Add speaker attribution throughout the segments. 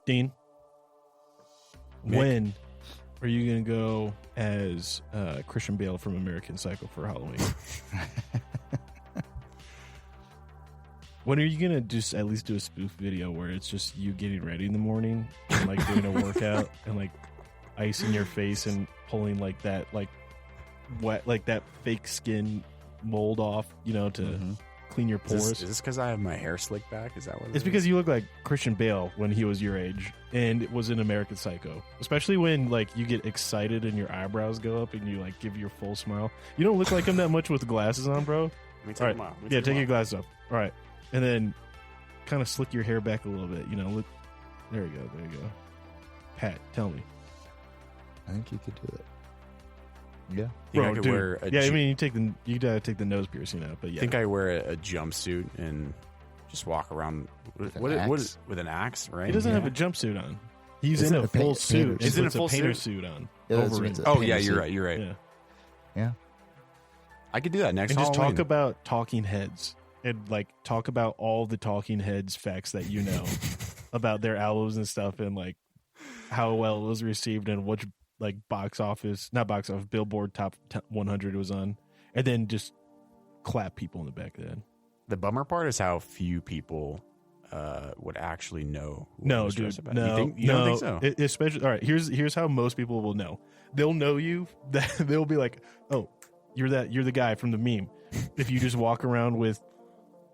Speaker 1: Dean,
Speaker 2: Mick.
Speaker 1: when are you going to go as Christian Bale from American Psycho for Halloween? When are you going to just at least do a spoof video where it's just you getting ready in the morning and like doing a workout and like ice in your face and pulling like that like wet like that fake skin mold off, you know, to clean your pores?
Speaker 2: Is this because I have my hair slicked back? Is that what
Speaker 1: It's because you look like Christian Bale when he was your age and it was in American Psycho. Especially when like you get excited and your eyebrows go up and you like give your full smile. You don't look like him that much with the glasses on, bro.
Speaker 2: Let me take
Speaker 1: All right.
Speaker 2: them off.
Speaker 1: Yeah, take your glasses off. All right. And then kind of slick your hair back a little bit. You know, look. There you go. There you go. Pat, tell me.
Speaker 3: I think you could do it. Yeah.
Speaker 2: Think I could wear a
Speaker 1: I mean, you gotta take the nose piercing out, but yeah.
Speaker 2: think I wear a jumpsuit and just walk around with an axe, right?
Speaker 1: He doesn't have a jumpsuit on. He's
Speaker 3: Isn't
Speaker 1: in
Speaker 3: it
Speaker 1: a full suit.
Speaker 2: He's in a
Speaker 1: puts
Speaker 2: full
Speaker 1: painter
Speaker 2: suit?
Speaker 1: suit on.
Speaker 3: Yeah, that's
Speaker 1: over
Speaker 3: right.
Speaker 1: it.
Speaker 3: It's a
Speaker 2: Oh
Speaker 3: painter
Speaker 2: yeah,
Speaker 3: suit.
Speaker 2: you're right. You're right.
Speaker 1: Yeah.
Speaker 3: Yeah.
Speaker 2: I could do that next
Speaker 1: And just
Speaker 2: Halloween.
Speaker 1: talk about talking heads and like talk about all the talking heads facts that you know about their albums and stuff and like how well it was received and which like Billboard top 100 was on, and then just clap people in the back of the head.
Speaker 2: The bummer part is how few people would actually know. What
Speaker 1: No,
Speaker 2: I'm
Speaker 1: dude.
Speaker 2: stressed about.
Speaker 1: No,
Speaker 2: you don't think so?
Speaker 1: Especially, all right. Here's how most people will know. They'll know you. They'll be like, "Oh, you're the guy from the meme." If you just walk around with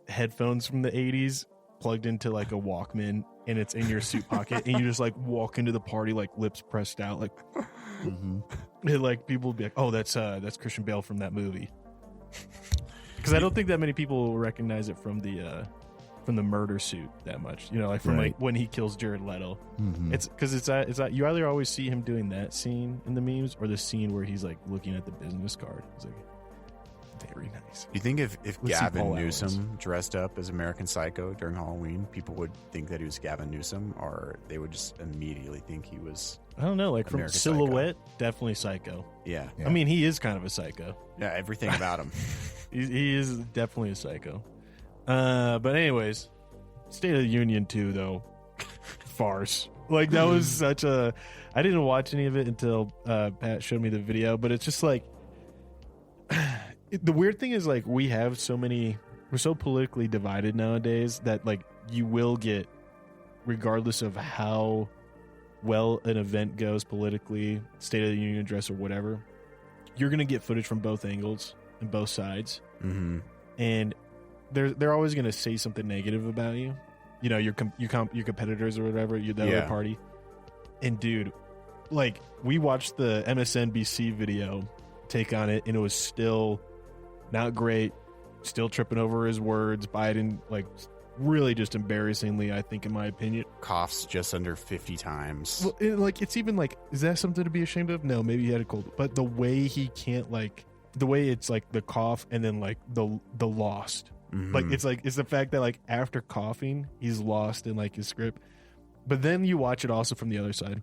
Speaker 1: headphones from the '80s plugged into like a Walkman and it's in your suit pocket, and you just like walk into the party like lips pressed out, like, and, like people will be like, "Oh, that's Christian Bale from that movie." Because I don't think that many people will recognize it from the murder suit that much, you know, like from
Speaker 3: Right.
Speaker 1: like when he kills Jared Leto. It's because it's you either always see him doing that scene in the memes or the scene where he's like looking at the business card. It's like very nice.
Speaker 2: You think if
Speaker 1: Let's see
Speaker 2: Gavin
Speaker 1: Paul
Speaker 2: Newsom dressed up as American Psycho during Halloween, people would think that he was Gavin Newsom, or they would just immediately think he was?
Speaker 1: I don't know, like from
Speaker 2: American
Speaker 1: silhouette, definitely psycho.
Speaker 2: Yeah,
Speaker 3: Yeah.
Speaker 1: I mean, he is kind of a psycho.
Speaker 2: yeah, everything about him.
Speaker 1: He is definitely a psycho. But anyways, State of the Union 2 though, farce. Like that was such a. I didn't watch any of it until Pat showed me the video, but it's just like the weird thing is like we're so politically divided nowadays that like you will get, regardless of how well an event goes politically, State of the Union address or whatever, you're gonna get footage from both angles and both sides, and they're always gonna say something negative about you, you know, your competitors or whatever, the other party. And dude, like we watched the MSNBC video take on it, and it was still not great, still tripping over his words. Biden, like, really just embarrassingly, I think, in my opinion,
Speaker 2: Coughs just under 50 times.
Speaker 1: well, it's even like, is that something to be ashamed of? No, maybe he had a cold, but the way he can't, like, the way it's like the cough and then like the lost, like it's the fact that like after coughing he's lost in like his script. But then you watch it also from the other side,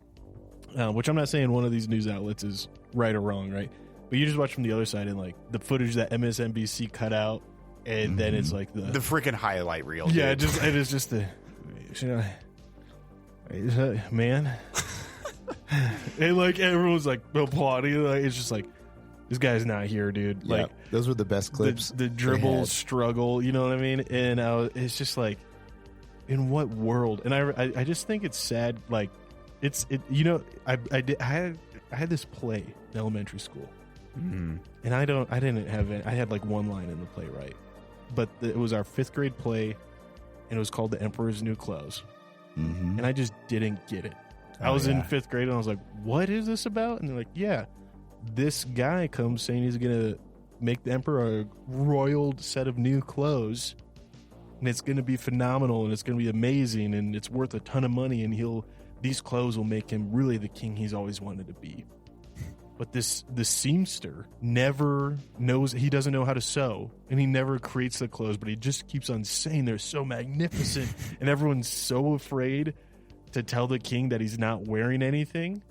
Speaker 1: which I'm not saying one of these news outlets is right or wrong, right? But you just watch from the other side and like the footage that MSNBC cut out, and then it's like the
Speaker 2: freaking highlight reel.
Speaker 1: yeah,
Speaker 2: dude.
Speaker 1: it is just the man, and like everyone's like applauding. Like it's just like this guy's not here, dude.
Speaker 3: Yeah,
Speaker 1: Like
Speaker 3: those were the best clips.
Speaker 1: the dribble struggle, you know what I mean? And it's just like, in what world? And I just think it's sad. Like you know, I had this play in elementary school, and I didn't have it. I had like one line in the play, right? But it was our 5th grade play, and it was called The Emperor's New Clothes, and I just didn't get it. I was in 5th grade, and I was like, "What is this about?" And they're like, "Yeah, this guy comes saying he's gonna make the Emperor a royal set of new clothes, and it's gonna be phenomenal, and it's gonna be amazing, and it's worth a ton of money, and these clothes will make him really the king he's always wanted to be." But the seamster never knows, he doesn't know how to sew, and he never creates the clothes, but he just keeps on saying they're so magnificent, and everyone's so afraid to tell the king that he's not wearing anything,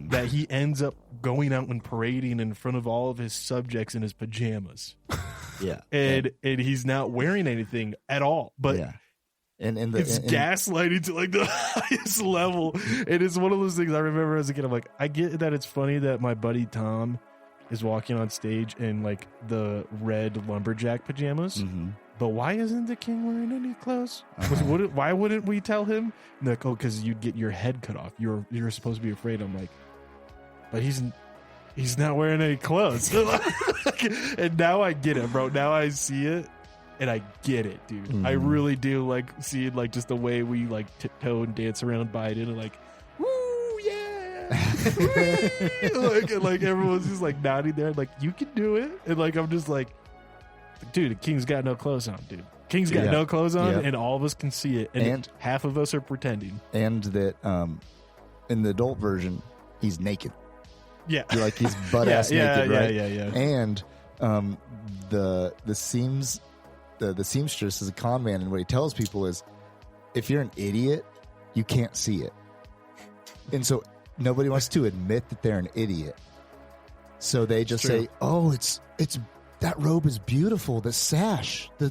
Speaker 1: that he ends up going out and parading in front of all of his subjects in his pajamas.
Speaker 3: Yeah.
Speaker 1: And he's not wearing anything at all. But
Speaker 3: And
Speaker 1: it's gaslighting to like the highest level. And it's one of those things I remember as a kid. I'm like, I get that it's funny that my buddy Tom is walking on stage in like the red lumberjack pajamas.
Speaker 3: Mm-hmm.
Speaker 1: But why isn't the king wearing any clothes? Why wouldn't we tell him? And like, oh, because you'd get your head cut off. You're supposed to be afraid. I'm like, but he's not wearing any clothes. And now I get it, bro. Now I see it, and I get it, dude.
Speaker 3: Mm-hmm.
Speaker 1: I really do like seeing like just the way we like tiptoe and dance around Biden, and like, woo, yeah, woo! like everyone's just like nodding there, like you can do it, and like I'm just like. Dude, the king's got no clothes on, dude. King's got no clothes on, and all of us can see it, and half of us are pretending.
Speaker 3: And that in the adult version, he's naked.
Speaker 1: Yeah,
Speaker 3: you're like he's butt ass naked, right?
Speaker 1: Yeah.
Speaker 3: And the seamstress is a con man, and what he tells people is, if you're an idiot, you can't see it, and so nobody wants to admit that they're an idiot. So they just say, "Oh, it's." That robe is beautiful. The sash, they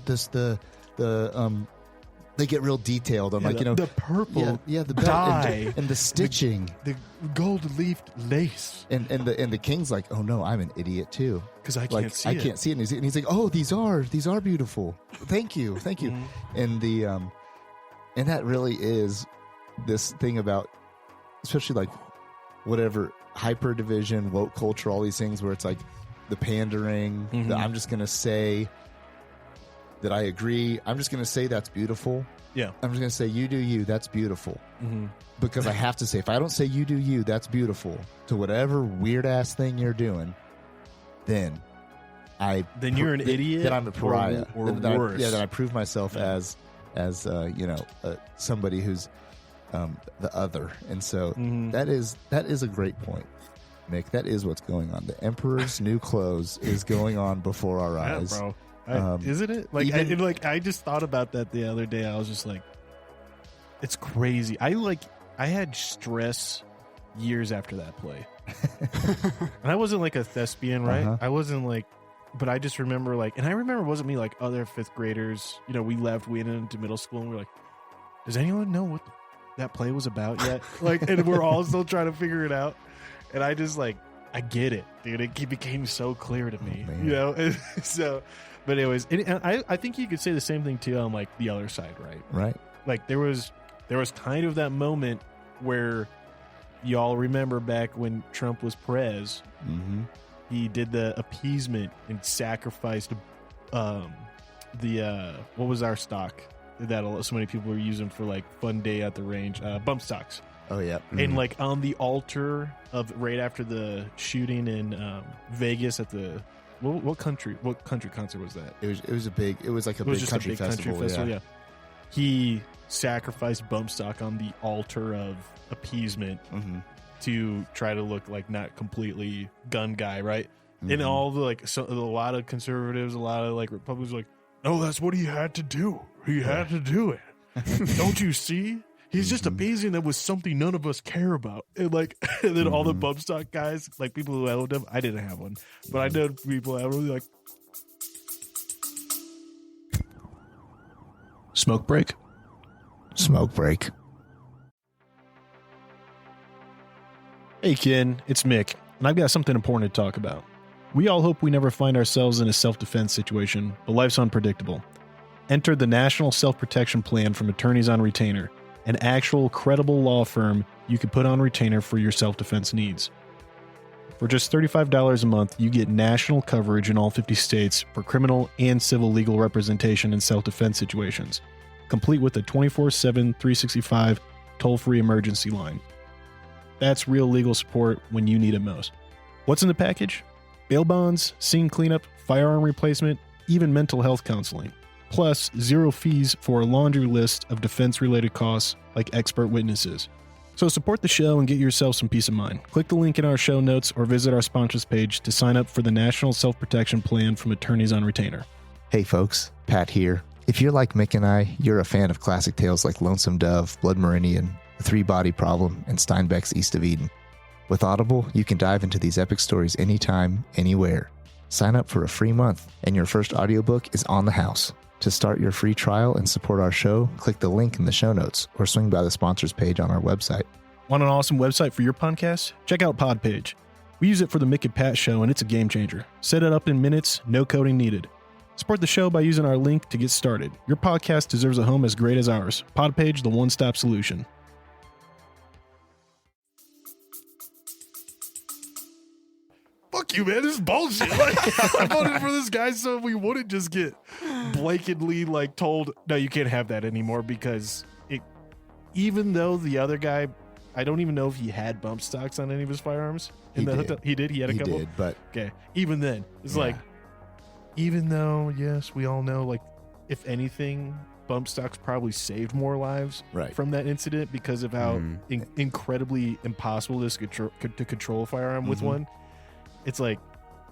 Speaker 3: get real detailed on
Speaker 1: the purple,
Speaker 3: the
Speaker 1: dye
Speaker 3: and the stitching,
Speaker 1: the gold leafed lace,
Speaker 3: and the king's like, oh no, I'm an idiot too
Speaker 1: because I can't see it.
Speaker 3: I can't see it. And he's like, oh, these are beautiful. Thank you.
Speaker 1: Mm-hmm.
Speaker 3: And and that really is this thing about, especially like whatever hyper division, woke culture, all these things where it's like. The pandering, I'm just going to say that I agree. I'm just going to say that's beautiful.
Speaker 1: Yeah.
Speaker 3: I'm just going to say you do you, that's beautiful. Mm-hmm. Because I have to say, if I don't say you do you, that's beautiful to whatever weird ass thing you're doing, then
Speaker 1: you're an idiot.
Speaker 3: Then I'm a pariah.
Speaker 1: Or worse.
Speaker 3: Then I prove myself as somebody who's the other. And so that is a great point. Mick, that is what's going on. The Emperor's New Clothes is going on before our eyes.
Speaker 1: Yeah, bro. Isn't it? Like, I just thought about that the other day. I was just like, it's crazy. I had stress years after that play. And I wasn't like a thespian, right? I wasn't like, but I just remember and I remember it wasn't me, like other fifth graders, we went into middle school and we're like, does anyone know what that play was about yet? And we're all still trying to figure it out. And I just I get it, dude. It became so clear to me, So, but anyways, and I think you could say the same thing too on like the other side, right?
Speaker 3: Right.
Speaker 1: Like there was kind of that moment where y'all remember back when Trump was Prez, he did the appeasement and sacrificed what was our stock that so many people were using for like fun day at the range, bump stocks.
Speaker 3: Oh yeah,
Speaker 1: and like on the altar of right after the shooting in Vegas at the what country concert was that?
Speaker 3: It was like a big country festival.
Speaker 1: Yeah. He sacrificed bump stock on the altar of appeasement to try to look like not completely gun guy, right? And all the a lot of conservatives, a lot of like Republicans were like, no, that's what he had to do. He had to do it. Don't you see? He's just appeasing them with something none of us care about. And and then all the bump stock guys, like people who owned them, I didn't have one, but I know people that were really like. Smoke break. Hey, Ken, it's Mick, and I've got something important to talk about. We all hope we never find ourselves in a self-defense situation, but life's unpredictable. Enter the National Self-Protection Plan from Attorneys on Retainer, an actual credible law firm you can put on retainer for your self-defense needs. For just $35 a month, you get national coverage in all 50 states for criminal and civil legal representation in self-defense situations, complete with a 24/7, 365 toll-free emergency line. That's real legal support when you need it most. What's in the package? Bail bonds, scene cleanup, firearm replacement, even mental health counseling. Plus, 0 fees for a laundry list of defense-related costs like expert witnesses. So support the show and get yourself some peace of mind. Click the link in our show notes or visit our sponsors page to sign up for the National Self-Protection Plan from Attorneys on Retainer.
Speaker 3: Hey folks, Pat here. If you're like Mick and I, you're a fan of classic tales like Lonesome Dove, Blood Meridian, The Three-Body Problem, and Steinbeck's East of Eden. With Audible, you can dive into these epic stories anytime, anywhere. Sign up for a free month, and your first audiobook is on the house. To start your free trial and support our show, click the link in the show notes or swing by the sponsors page on our website.
Speaker 1: Want an awesome website for your podcast? Check out Podpage. We use it for the Mick and Pat show, and it's a game changer. Set it up in minutes, no coding needed. Support the show by using our link to get started. Your podcast deserves a home as great as ours. Podpage, the one-stop solution. Fuck you, man. This is bullshit. Like, I voted for this guy so we wouldn't just get blatantly told, no, you can't have that anymore, because even though the other guy, I don't even know if he had bump stocks on any of his firearms.
Speaker 3: He did.
Speaker 1: He did? He had a couple?
Speaker 3: He did, but...
Speaker 1: Okay. Even then, it's even though, yes, we all know, if anything, bump stocks probably saved more lives from that incident because of how incredibly impossible it is to control a firearm with one. It's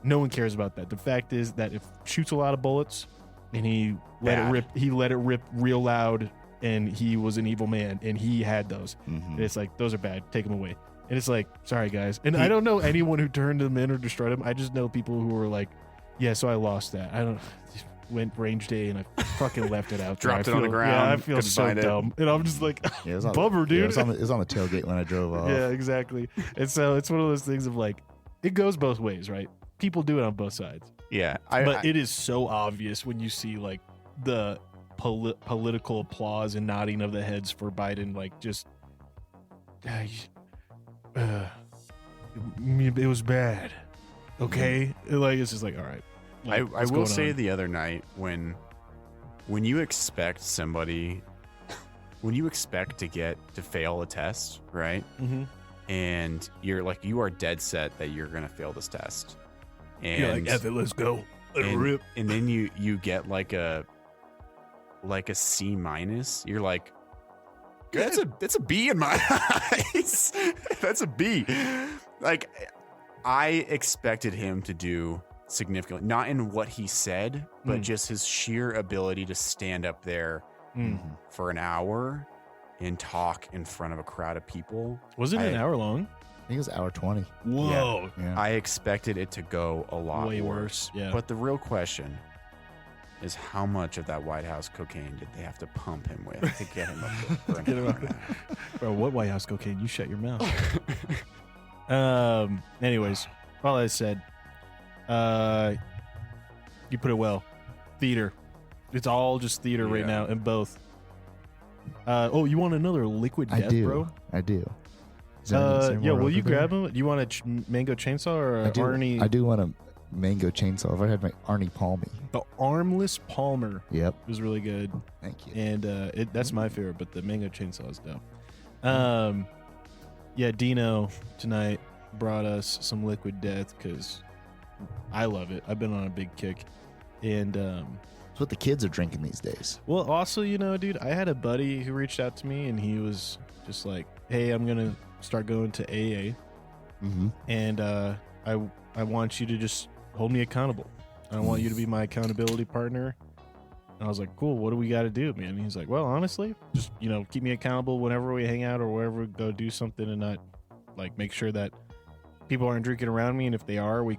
Speaker 1: no one cares about that. The fact is that if shoots a lot of bullets and he let it rip real loud, and he was an evil man and he had those. And it's those are bad. Take them away. And it's sorry guys. And I don't know anyone who turned them in or destroyed them. I just know people who were yeah, so I lost that. I don't went range day and I fucking left it out there.
Speaker 2: Dropped it on the ground.
Speaker 1: Yeah, I feel so dumb. And I'm just bummer, dude.
Speaker 3: Yeah, it was on the tailgate when I drove off.
Speaker 1: Yeah, exactly. And so it's one of those things of it goes both ways, right? People do it on both sides.
Speaker 2: Yeah.
Speaker 1: But it is so obvious when you see the political applause and nodding of the heads for Biden, it was bad. Okay? It's just all right.
Speaker 2: I will say the other night when you expect somebody, when you expect to fail a test, right? And you're you are dead set that you're going to fail this test. And
Speaker 1: F it, let's go. Let it rip.
Speaker 2: And then you get a C minus. You're that's a B in my eyes. That's a B. I expected him to do significantly, not in what he said, but just his sheer ability to stand up there for an hour and talk in front of a crowd of people.
Speaker 1: Was it an hour long?
Speaker 3: I think it was hour 20.
Speaker 1: Whoa.
Speaker 3: Yeah.
Speaker 2: I expected it to go a lot
Speaker 1: way worse. Yeah.
Speaker 2: But the real question is, how much of that White House cocaine did they have to pump him with to get him up there for an hour?
Speaker 1: Bro, what White House cocaine? You shut your mouth. Anyways, all I said, you put it well. Theater. It's all just theater right now in both. You want another liquid death, bro?
Speaker 3: I do.
Speaker 1: Will you grab them? Do you want a mango chainsaw or a Arnie?
Speaker 3: I do want a mango chainsaw. I've had my Arnie Palmy.
Speaker 1: The armless Palmer.
Speaker 3: Yep.
Speaker 1: It was really good.
Speaker 3: Thank you.
Speaker 1: And that's my favorite, but the mango chainsaw is dope. Dino tonight brought us some liquid death because I love it. I've been on a big kick. And
Speaker 3: it's what the kids are drinking these days.
Speaker 1: Well, also, dude, I had a buddy who reached out to me and he was just hey, I'm going to start going to AA. And I want you to just hold me accountable. I want you to be my accountability partner. And I was like, cool, what do we got to do, man? And he's like, well, honestly, just, keep me accountable whenever we hang out or wherever we go do something, and not make sure that people aren't drinking around me. And if they are, we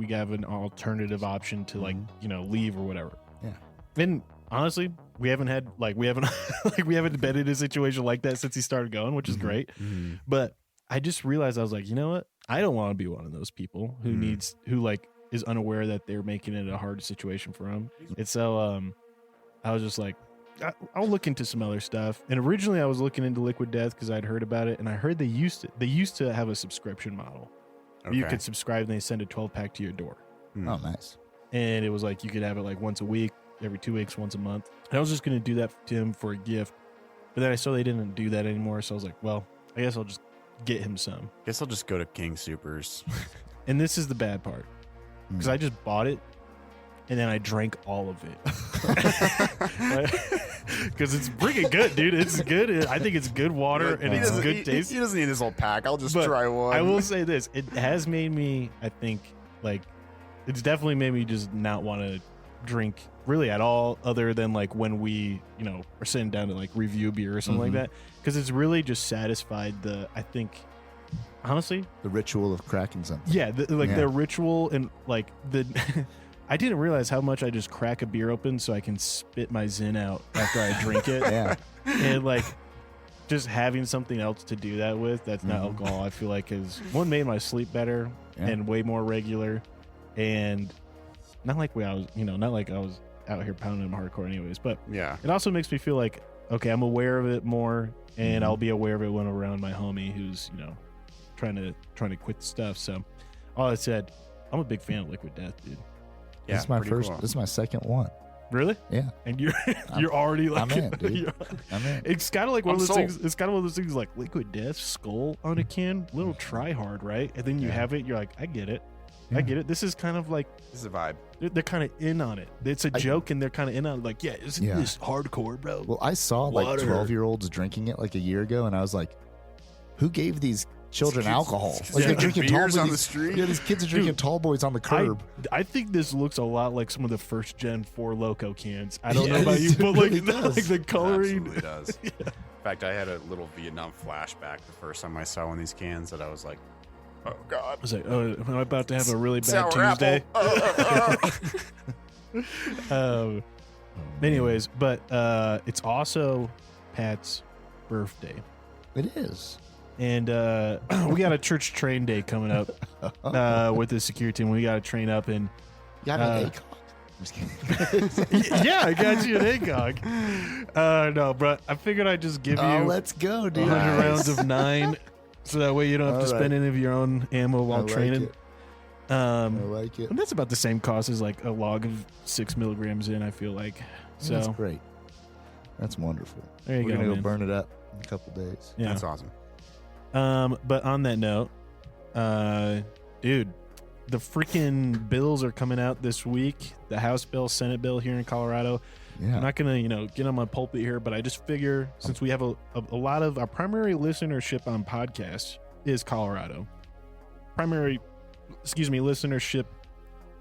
Speaker 1: have an alternative option to leave or whatever.
Speaker 3: Yeah.
Speaker 1: And honestly, we haven't been in a situation like that since he started going, which is great. But I just realized, I was like, you know what? I don't want to be one of those people who is unaware that they're making it a hard situation for him. And so I was just I'll look into some other stuff. And originally I was looking into liquid death because I'd heard about it, and I heard they used to have a subscription model. Okay. You could subscribe and they send a 12-pack to your door.
Speaker 3: Oh, nice.
Speaker 1: And it was you could have it once a week, every 2 weeks, once a month. And I was just going to do that to him for a gift. But then I saw they didn't do that anymore. So I was like, well, I guess I'll just get him some.
Speaker 2: Guess I'll just go to King Supers.
Speaker 1: And this is the bad part. Because I just bought it and then I drank all of it. Because it's freaking good, dude. It's good. I think it's good water and it's good taste.
Speaker 2: He doesn't need this whole pack. I'll just try one.
Speaker 1: I will say this. It has made me, I think, it's definitely made me just not want to drink really at all, other than when we, are sitting down to review beer or something like that. Because it's really just satisfied I think, honestly,
Speaker 3: the ritual of cracking something.
Speaker 1: Yeah, the ritual and I didn't realize how much I just crack a beer open so I can spit my Zin out after I drink it.
Speaker 3: Yeah.
Speaker 1: And like just having something else to do that with that's not alcohol, I feel like is one made my sleep better and way more regular, and not like I was out here pounding them hardcore anyways, but
Speaker 2: Yeah.
Speaker 1: it also makes me feel like, okay, I'm aware of it more, and I'll be aware of it when I'm around my homie who's, trying to quit the stuff. So all that said, I'm a big fan of Liquid Death, dude.
Speaker 2: Yeah.
Speaker 3: This is my
Speaker 2: pretty
Speaker 3: first.
Speaker 2: cool.
Speaker 3: This is my second one.
Speaker 1: Really?
Speaker 3: Yeah.
Speaker 1: And you're already like,
Speaker 3: I'm in, dude. I'm in.
Speaker 1: It's kind of like one
Speaker 2: I'm
Speaker 1: of those
Speaker 2: sold.
Speaker 1: things. It's kind of one of those things like Liquid Death Skull on a can, little try hard, right? And then you have it, you're like, I get it. I get it. This is kind of like
Speaker 2: This is a vibe.
Speaker 1: they're kind of in on it. It's a joke, and they're kind of in on it. Like, isn't this hardcore, bro?
Speaker 3: Well, I saw like
Speaker 1: Water.
Speaker 3: 12-year-olds drinking it like a year ago, and I was like, who gave these children
Speaker 2: Kids-
Speaker 3: alcohol?
Speaker 2: kids
Speaker 3: Like they're
Speaker 2: drinking
Speaker 3: drinking tall
Speaker 2: beers on
Speaker 3: boys.
Speaker 2: the street?
Speaker 3: Yeah, these kids are drinking tall boys on the curb.
Speaker 1: I think this looks a lot like some of the first gen 4 Loco cans. I don't know
Speaker 3: Yeah,
Speaker 1: about you,
Speaker 3: it
Speaker 1: but like,
Speaker 3: really does.
Speaker 1: like the
Speaker 2: It
Speaker 1: coloring.
Speaker 2: absolutely does. In fact, I had a little Vietnam flashback the first time I saw one of these cans that I was like, oh, God.
Speaker 1: I was like, oh, am I about to have a really bad
Speaker 2: Sour
Speaker 1: Tuesday?
Speaker 2: apple.
Speaker 1: Anyways, but it's also Pat's birthday.
Speaker 3: It is.
Speaker 1: And we got a church train day coming up with the security team. We got to train up and
Speaker 3: You got an ACOG? I'm just kidding.
Speaker 1: yeah, I got you an ACOG. No, but I figured I'd just give
Speaker 3: Oh,
Speaker 1: you
Speaker 3: let's go, dude.
Speaker 1: 100 rounds of 9, so that way you don't have to
Speaker 3: All
Speaker 1: spend
Speaker 3: right.
Speaker 1: any of your own ammo while
Speaker 3: I like
Speaker 1: training.
Speaker 3: it. I like it.
Speaker 1: And that's about the same cost as like a log of 6 milligrams in, I feel like. So
Speaker 3: That's great. That's wonderful.
Speaker 1: there you
Speaker 3: We're
Speaker 1: go,
Speaker 3: gonna
Speaker 1: man.
Speaker 3: go burn it up in a couple days.
Speaker 1: Yeah.
Speaker 2: That's awesome.
Speaker 1: But on that note, dude, the freaking bills are coming out this week. The House bill, Senate bill here in Colorado.
Speaker 3: Yeah.
Speaker 1: I'm not gonna, get on my pulpit here, but I just figure since we have a lot of our primary listenership on podcasts is Colorado. Listenership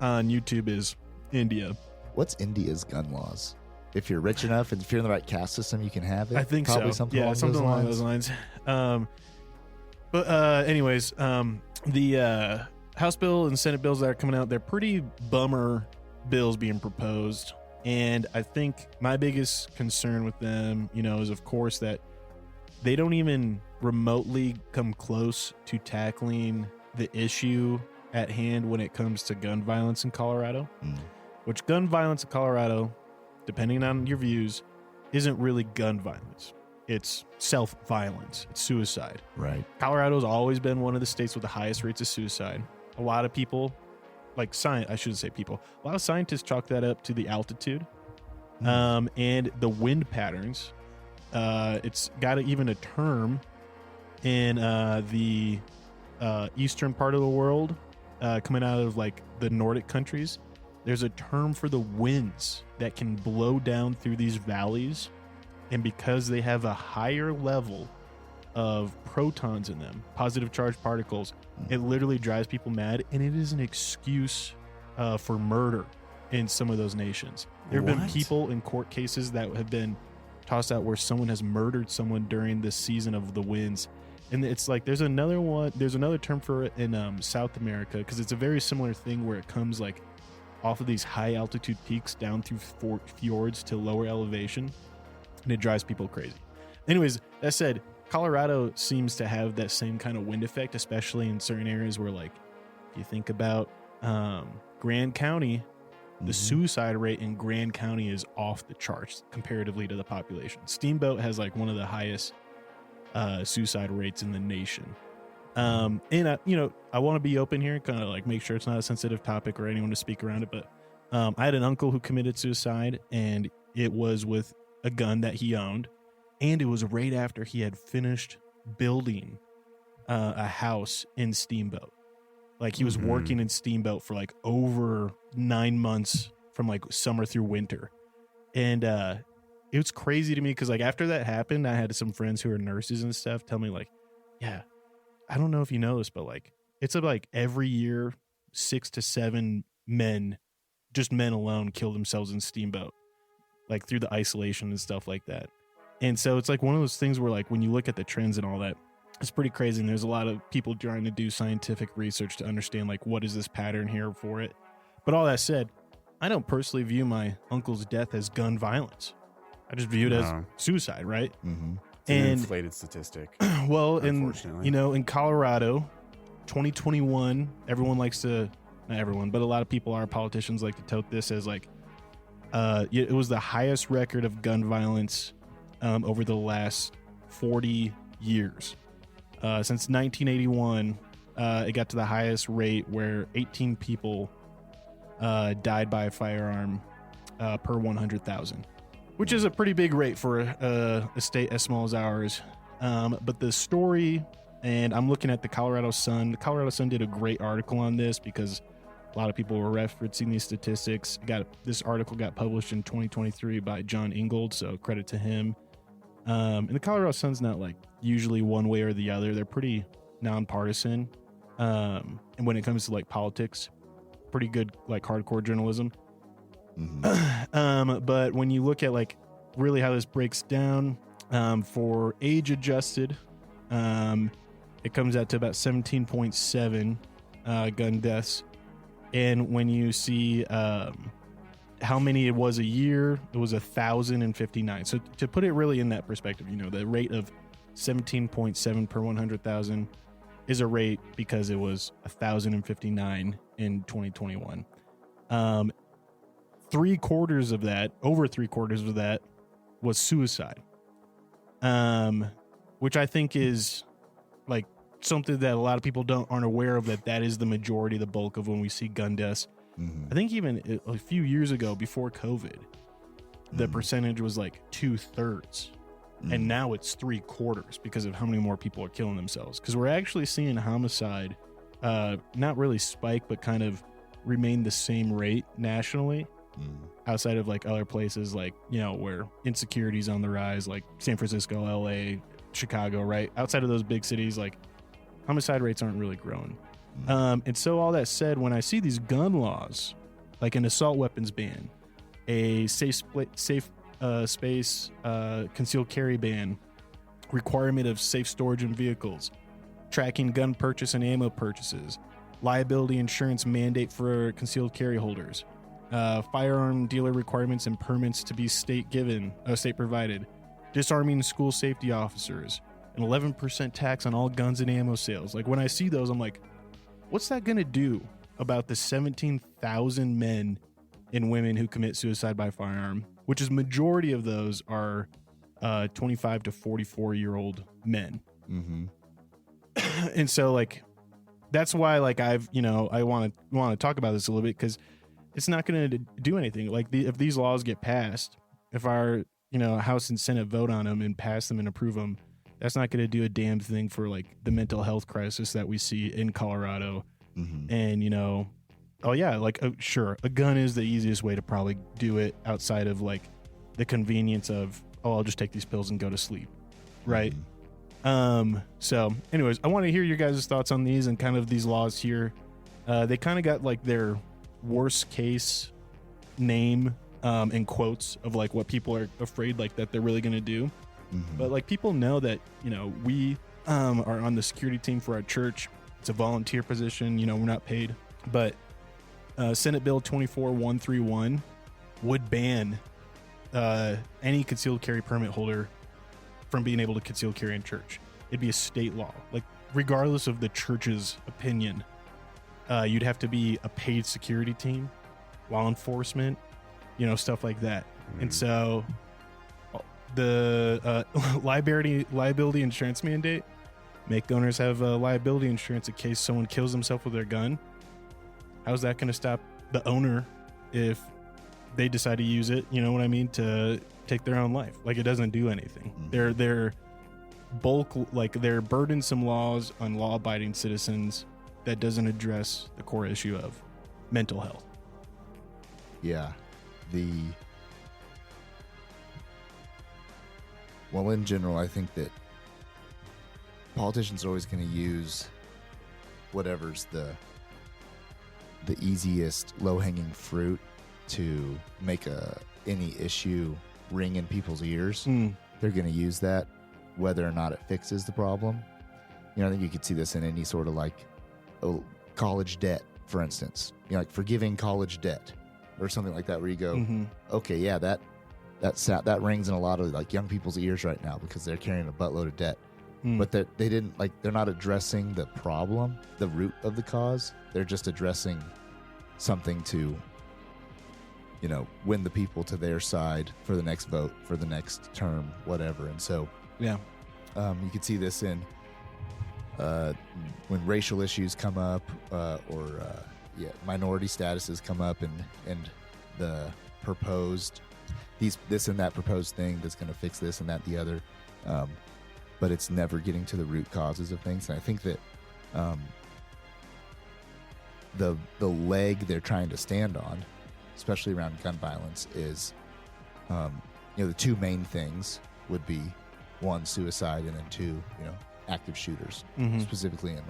Speaker 1: on YouTube is India.
Speaker 3: What's India's gun laws? If you're rich enough and if you're in the right caste system, you can have it.
Speaker 1: I think
Speaker 3: Probably
Speaker 1: so.
Speaker 3: something
Speaker 1: Yeah,
Speaker 3: along
Speaker 1: something along
Speaker 3: those
Speaker 1: those lines. Anyways, the House bill and Senate bills that are coming out, they're pretty bummer bills being proposed. And I think my biggest concern with them, is of course that they don't even remotely come close to tackling the issue at hand when it comes to gun violence in Colorado. Which gun violence in Colorado, depending on your views, isn't really gun violence. It's self-violence. It's suicide.
Speaker 3: Right.
Speaker 1: Colorado's always been one of the states with the highest rates of suicide. A lot of people, a lot of scientists chalk that up to the altitude and the wind patterns. It's got even a term in the eastern part of the world, coming out of like the Nordic countries. There's a term for the winds that can blow down through these valleys, and because they have a higher level of protons in them, positive charged particles, it literally drives people mad, and it is an excuse for murder in some of those nations. There have been
Speaker 2: What?
Speaker 1: people in court cases that have been tossed out where someone has murdered someone during the season of the winds. And it's like there's another term for it in South America, because it's a very similar thing where it comes like off of these high altitude peaks down through fjords to lower elevation, and it drives people crazy. Anyways, that said, Colorado seems to have that same kind of wind effect, especially in certain areas where, like, if you think about Grand County, the suicide rate in Grand County is off the charts comparatively to the population. Steamboat has like one of the highest suicide rates in the nation. And I want to be open here, kind of like make sure it's not a sensitive topic or anyone to speak around it. But I had an uncle who committed suicide, and it was with a gun that he owned, and it was right after he had finished building a house in Steamboat. Like he was working in Steamboat for like over 9 months from like summer through winter, and it was crazy to me because like after that happened, I had some friends who are nurses and stuff tell me like, yeah, I don't know if you know this, but like it's like every year 6 to 7 men, just men alone, kill themselves in Steamboat, like through the isolation and stuff like that. And so it's like one of those things where like when you look at the trends and all that, it's pretty crazy. And there's a lot of people trying to do scientific research to understand like what is this pattern here for it. But all that said, I don't personally view my uncle's death as gun violence. I just view it as
Speaker 2: No.
Speaker 1: suicide, right?
Speaker 3: Mm-hmm.
Speaker 2: It's an
Speaker 1: And
Speaker 2: inflated statistic.
Speaker 1: well,
Speaker 2: Unfortunately.
Speaker 1: in Colorado, 2021, everyone likes to, not everyone, but a lot of people, our politicians, like to tout this as like, it was the highest record of gun violence over the last 40 years. Since 1981, it got to the highest rate where 18 people died by a firearm per 100,000, which is a pretty big rate for a state as small as ours. But the story, and I'm looking at the Colorado Sun. The Colorado Sun did a great article on this because a lot of people were referencing these statistics. This article got published in 2023 by John Ingold, so credit to him. And the Colorado Sun's not like usually one way or the other. They're pretty nonpartisan. And when it comes to like politics, pretty good like hardcore journalism.
Speaker 3: Mm-hmm.
Speaker 1: But when you look at like really how this breaks down, for age adjusted, it comes out to about 17.7 gun deaths. And when you see how many it was a year, it was 1,059. So to put it really in that perspective, the rate of 17.7 per 100,000 is a rate because it was 1,059 in 2021. Over three quarters of that was suicide, which I think is like something that a lot of people aren't aware of, that is the majority, the bulk of when we see gun deaths.
Speaker 3: Mm-hmm.
Speaker 1: I think even a few years ago, before COVID, the percentage was like 2/3, and now it's 3/4 because of how many more people are killing themselves. Because we're actually seeing homicide, not really spike, but kind of remain the same rate nationally, outside of like other places like, where insecurity's on the rise, like San Francisco, LA, Chicago, right? Outside of those big cities, like homicide rates aren't really growing. And so all that said, when I see these gun laws, like an assault weapons ban, a safe space concealed carry ban, requirement of safe storage in vehicles, tracking gun purchase and ammo purchases, liability insurance mandate for concealed carry holders, firearm dealer requirements and permits to be state provided, disarming school safety officers, an 11% tax on all guns and ammo sales. Like when I see those, I'm like, what's that going to do about the 17,000 men and women who commit suicide by firearm, which is majority of those are 25 to 44-year-old men.
Speaker 3: Mm-hmm.
Speaker 1: And so like, that's why like I want to talk about this a little bit, because it's not going to do anything. Like if these laws get passed, if our House and Senate vote on them and pass them and approve them, that's not going to do a damn thing for like the mental health crisis that we see in Colorado.
Speaker 3: Mm-hmm.
Speaker 1: And sure, a gun is the easiest way to probably do it, outside of like the convenience of, I'll just take these pills and go to sleep, right? So anyways, I want to hear your guys' thoughts on these and kind of these laws here. They kind of got like their worst case name in quotes of like what people are afraid like that they're really going to do.
Speaker 3: Mm-hmm.
Speaker 1: But like people know that, we are on the security team for our church. It's a volunteer position, we're not paid. But Senate Bill 24131 would ban any concealed carry permit holder from being able to conceal carry in church. It'd be a state law. Like regardless of the church's opinion, you'd have to be a paid security team, law enforcement, stuff like that. And so the liability insurance mandate, make owners have liability insurance in case someone kills themselves with their gun. How's that going to stop the owner if they decide to use it, to take their own life? Like it doesn't do anything. They're burdensome laws on law-abiding citizens that doesn't address the core issue of mental health.
Speaker 3: Yeah. Well, in general, I think that politicians are always going to use whatever's the easiest low-hanging fruit to make any issue ring in people's ears. They're going to use that, whether or not it fixes the problem. I think you could see this in any sort of like college debt, for instance. Like forgiving college debt. or something like that, where you go,
Speaker 1: Mm-hmm.
Speaker 3: okay, yeah, that rings in a lot of like young people's ears right now because they're carrying a buttload of debt. But they're not addressing the problem, the root of the cause. They're just addressing something to, win the people to their side for the next vote, for the next term, whatever. And so,
Speaker 1: Yeah.
Speaker 3: you can see this in when racial issues come up, or minority statuses come up, and the proposed this and that proposed thing that's going to fix this and that and the other, but it's never getting to the root causes of things. And I think that the leg they're trying to stand on, especially around gun violence, is the two main things would be, one, suicide, and then two, active shooters,
Speaker 1: Mm-hmm.
Speaker 3: specifically in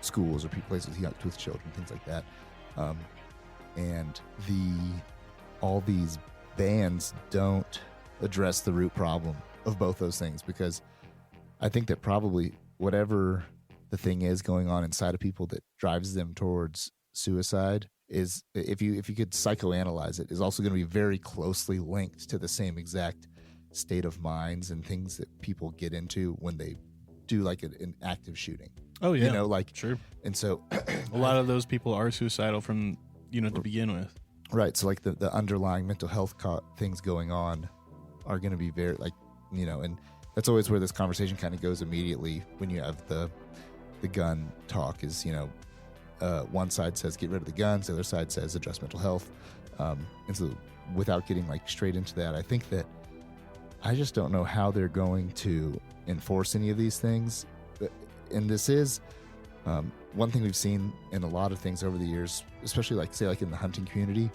Speaker 3: schools or places with children, things like that. And all these bans don't address the root problem of both those things, because I think that probably whatever the thing is going on inside of people that drives them towards suicide is, if you could psychoanalyze it, is also going to be very closely linked to the same exact state of minds and things that people get into when they do like an active shooting.
Speaker 1: Oh yeah.
Speaker 3: Sure. And so
Speaker 1: a lot of those people are suicidal from, to begin with.
Speaker 3: Right. So like the underlying mental health things going on are going to be very and that's always where this conversation kind of goes immediately when you have the gun talk is, one side says get rid of the guns, the other side says address mental health. And so without getting straight into that, I think that I just don't know how they're going to enforce any of these things. And this is one thing we've seen in a lot of things over the years, especially in the hunting community,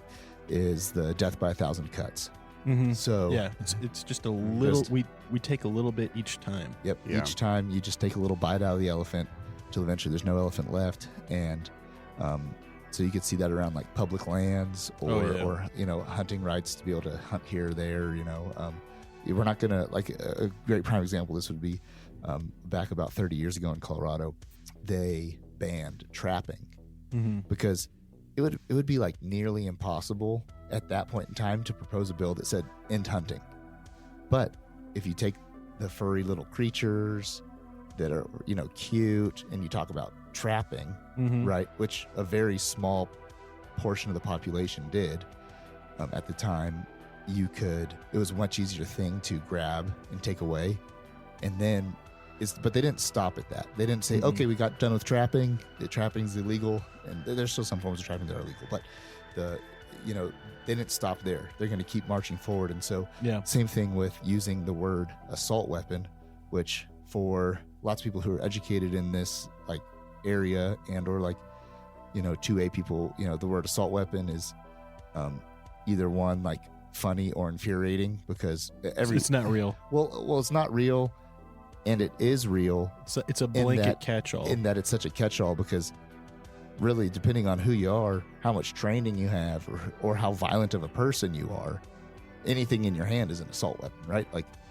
Speaker 3: is the death by 1,000 cuts.
Speaker 1: Mm-hmm.
Speaker 3: So
Speaker 1: yeah, it's just a little. We take a little bit each time.
Speaker 3: Yep.
Speaker 2: Yeah.
Speaker 3: Each time you just take a little bite out of the elephant until eventually there's no elephant left, and so you could see that around public lands or hunting rights to be able to hunt here or there. We're not gonna a great prime example. This would be back about 30 years ago in Colorado. They banned trapping because it would be nearly impossible at that point in time to propose a bill that said end hunting. But if you take the furry little creatures that are cute and you talk about trapping, right, which a very small portion of the population did at the time, it was a much easier thing to grab and take away. And then but they didn't stop at that. They didn't say, okay, we got done with trapping. Trapping's illegal, and there's still some forms of trapping that are illegal. But they didn't stop there. They're going to keep marching forward. And so, same thing with using the word assault weapon, which for lots of people who are educated in this area and or 2A people, the word assault weapon is either one funny or infuriating because
Speaker 1: it's not real.
Speaker 3: Well, it's not real. And it is real.
Speaker 1: So it's a blanket catch-all.
Speaker 3: In that it's such a catch-all because really, depending on who you are, how much training you have, or how violent of a person you are, anything in your hand is an assault weapon, right?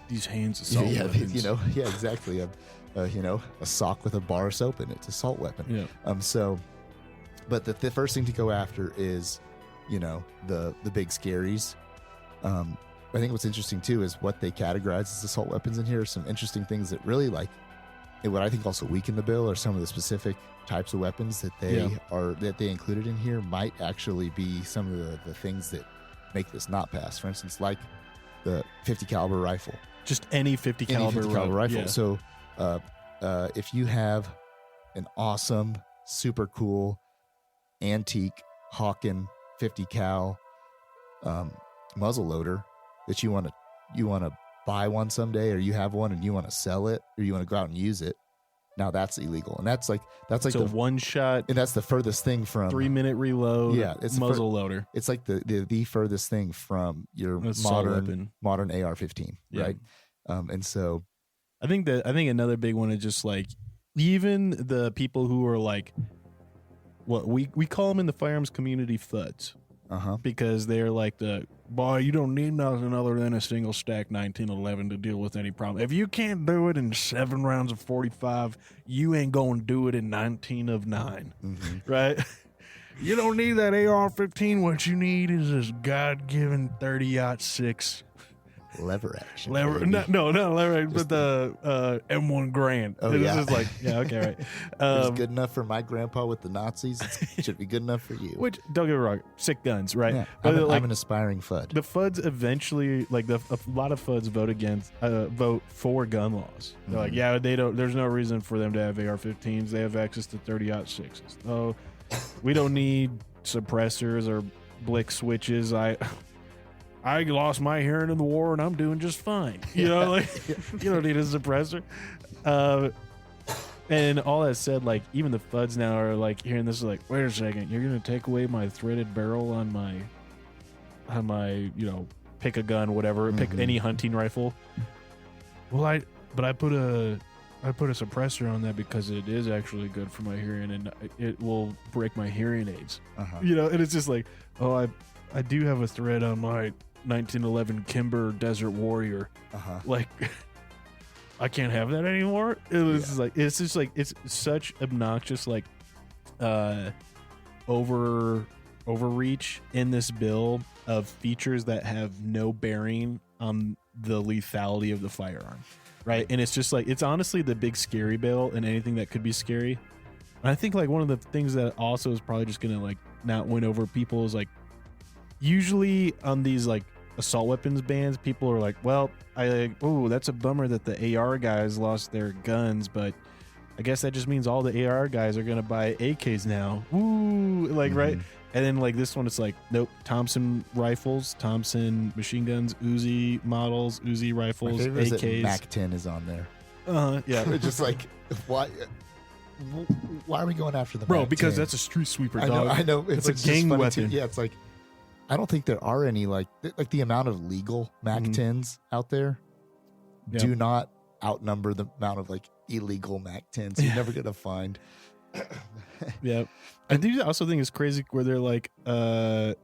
Speaker 1: These hands assault weapons.
Speaker 3: Exactly. A sock with a bar of soap in it, it's an assault weapon.
Speaker 1: Yeah.
Speaker 3: But the first thing to go after is, the big scaries. I think what's interesting too is what they categorize as assault weapons in here. Some interesting things that really what I think also weaken the bill are some of the specific types of weapons that they included in here might actually be some of the things that make this not pass. For instance, the 50 caliber rifle.
Speaker 1: Just any 50 caliber
Speaker 3: rifle.
Speaker 1: Yeah.
Speaker 3: So if you have an awesome, super cool, antique Hawken 50 cal muzzle loader that you want to buy one someday, or you have one and you want to sell it, or you want to go out and use it, now that's illegal. And that's
Speaker 1: it's a one shot,
Speaker 3: and that's the furthest thing from
Speaker 1: 3-minute reload.
Speaker 3: Yeah, it's
Speaker 1: muzzle loader.
Speaker 3: It's the furthest thing from your modern AR-15, right? And so
Speaker 1: I think another big one is just even the people who are what we call them in the firearms community FUDs. Because they're boy, you don't need nothing other than a single stack 1911 to deal with any problem. If you can't do it in 7 rounds of 45, you ain't going to do it in 19 of 9, right? You don't need that AR-15. What you need is this God-given 30-06
Speaker 3: Lever action.
Speaker 1: lever.
Speaker 3: baby.
Speaker 1: No, not lever,
Speaker 3: Just
Speaker 1: but the M1 Grand.
Speaker 3: Oh,
Speaker 1: This
Speaker 3: yeah.
Speaker 1: is like, yeah, okay, right.
Speaker 3: It was
Speaker 1: Um,
Speaker 3: good enough for my grandpa with the Nazis. It should be good enough for you.
Speaker 1: which, don't get me wrong, sick guns, right?
Speaker 3: Yeah,
Speaker 1: But
Speaker 3: I'm
Speaker 1: like,
Speaker 3: an aspiring FUD.
Speaker 1: the FUDs eventually, like a lot of FUDs vote for gun laws. They're like,
Speaker 3: Mhm.
Speaker 1: yeah, they don't. There's no reason for them to have AR-15s. They have access to 30-06s. Oh, we don't need suppressors or blick switches. I lost my hearing in the war and I'm doing just fine. You know, like you don't need a suppressor. And all that said, like even the FUDs now are like hearing this, like, wait a second, you're gonna take away my threaded barrel on my pick a gun, whatever, pick any hunting rifle. Well, I put a suppressor on that because it is actually good for my hearing and it will break my hearing aids.
Speaker 3: Uh-huh.
Speaker 1: You know, and it's just like, oh, I do have a thread on my 1911 Kimber Desert Warrior.
Speaker 3: Uh-huh.
Speaker 1: Like, I can't have that anymore. It's just like it's such obnoxious like overreach in this bill of features that have no bearing on the lethality of the firearm, right? And it's just like it's honestly the big scary bill and anything that could be scary. And I think like one of the things that also is probably just gonna like not win over people is like usually on these like assault weapons bans, people are like, well, that's a bummer that the AR guys lost their guns, but I guess that just means all the AR guys are gonna buy AKs now. Ooh, like right. And then like this one, it's like, nope, Thompson rifles, Thompson machine guns, Uzi models, Uzi
Speaker 3: My
Speaker 1: rifles,
Speaker 3: favorite is that
Speaker 1: AKs.
Speaker 3: Mac 10 is on there.
Speaker 1: Yeah.
Speaker 3: It's just like, why are we going after the
Speaker 1: Bro,
Speaker 3: Mac
Speaker 1: because
Speaker 3: 10?
Speaker 1: that's a street sweeper,
Speaker 3: I
Speaker 1: dog.
Speaker 3: know.
Speaker 1: It's a
Speaker 3: just
Speaker 1: gang
Speaker 3: funny
Speaker 1: weapon.
Speaker 3: Too. Yeah, it's like, I don't think there are any like the amount of legal Mac 10s out there
Speaker 1: Yep.
Speaker 3: do not outnumber the amount of like illegal Mac 10s you're never gonna find.
Speaker 1: Yeah. I do also think it's crazy where they're like, a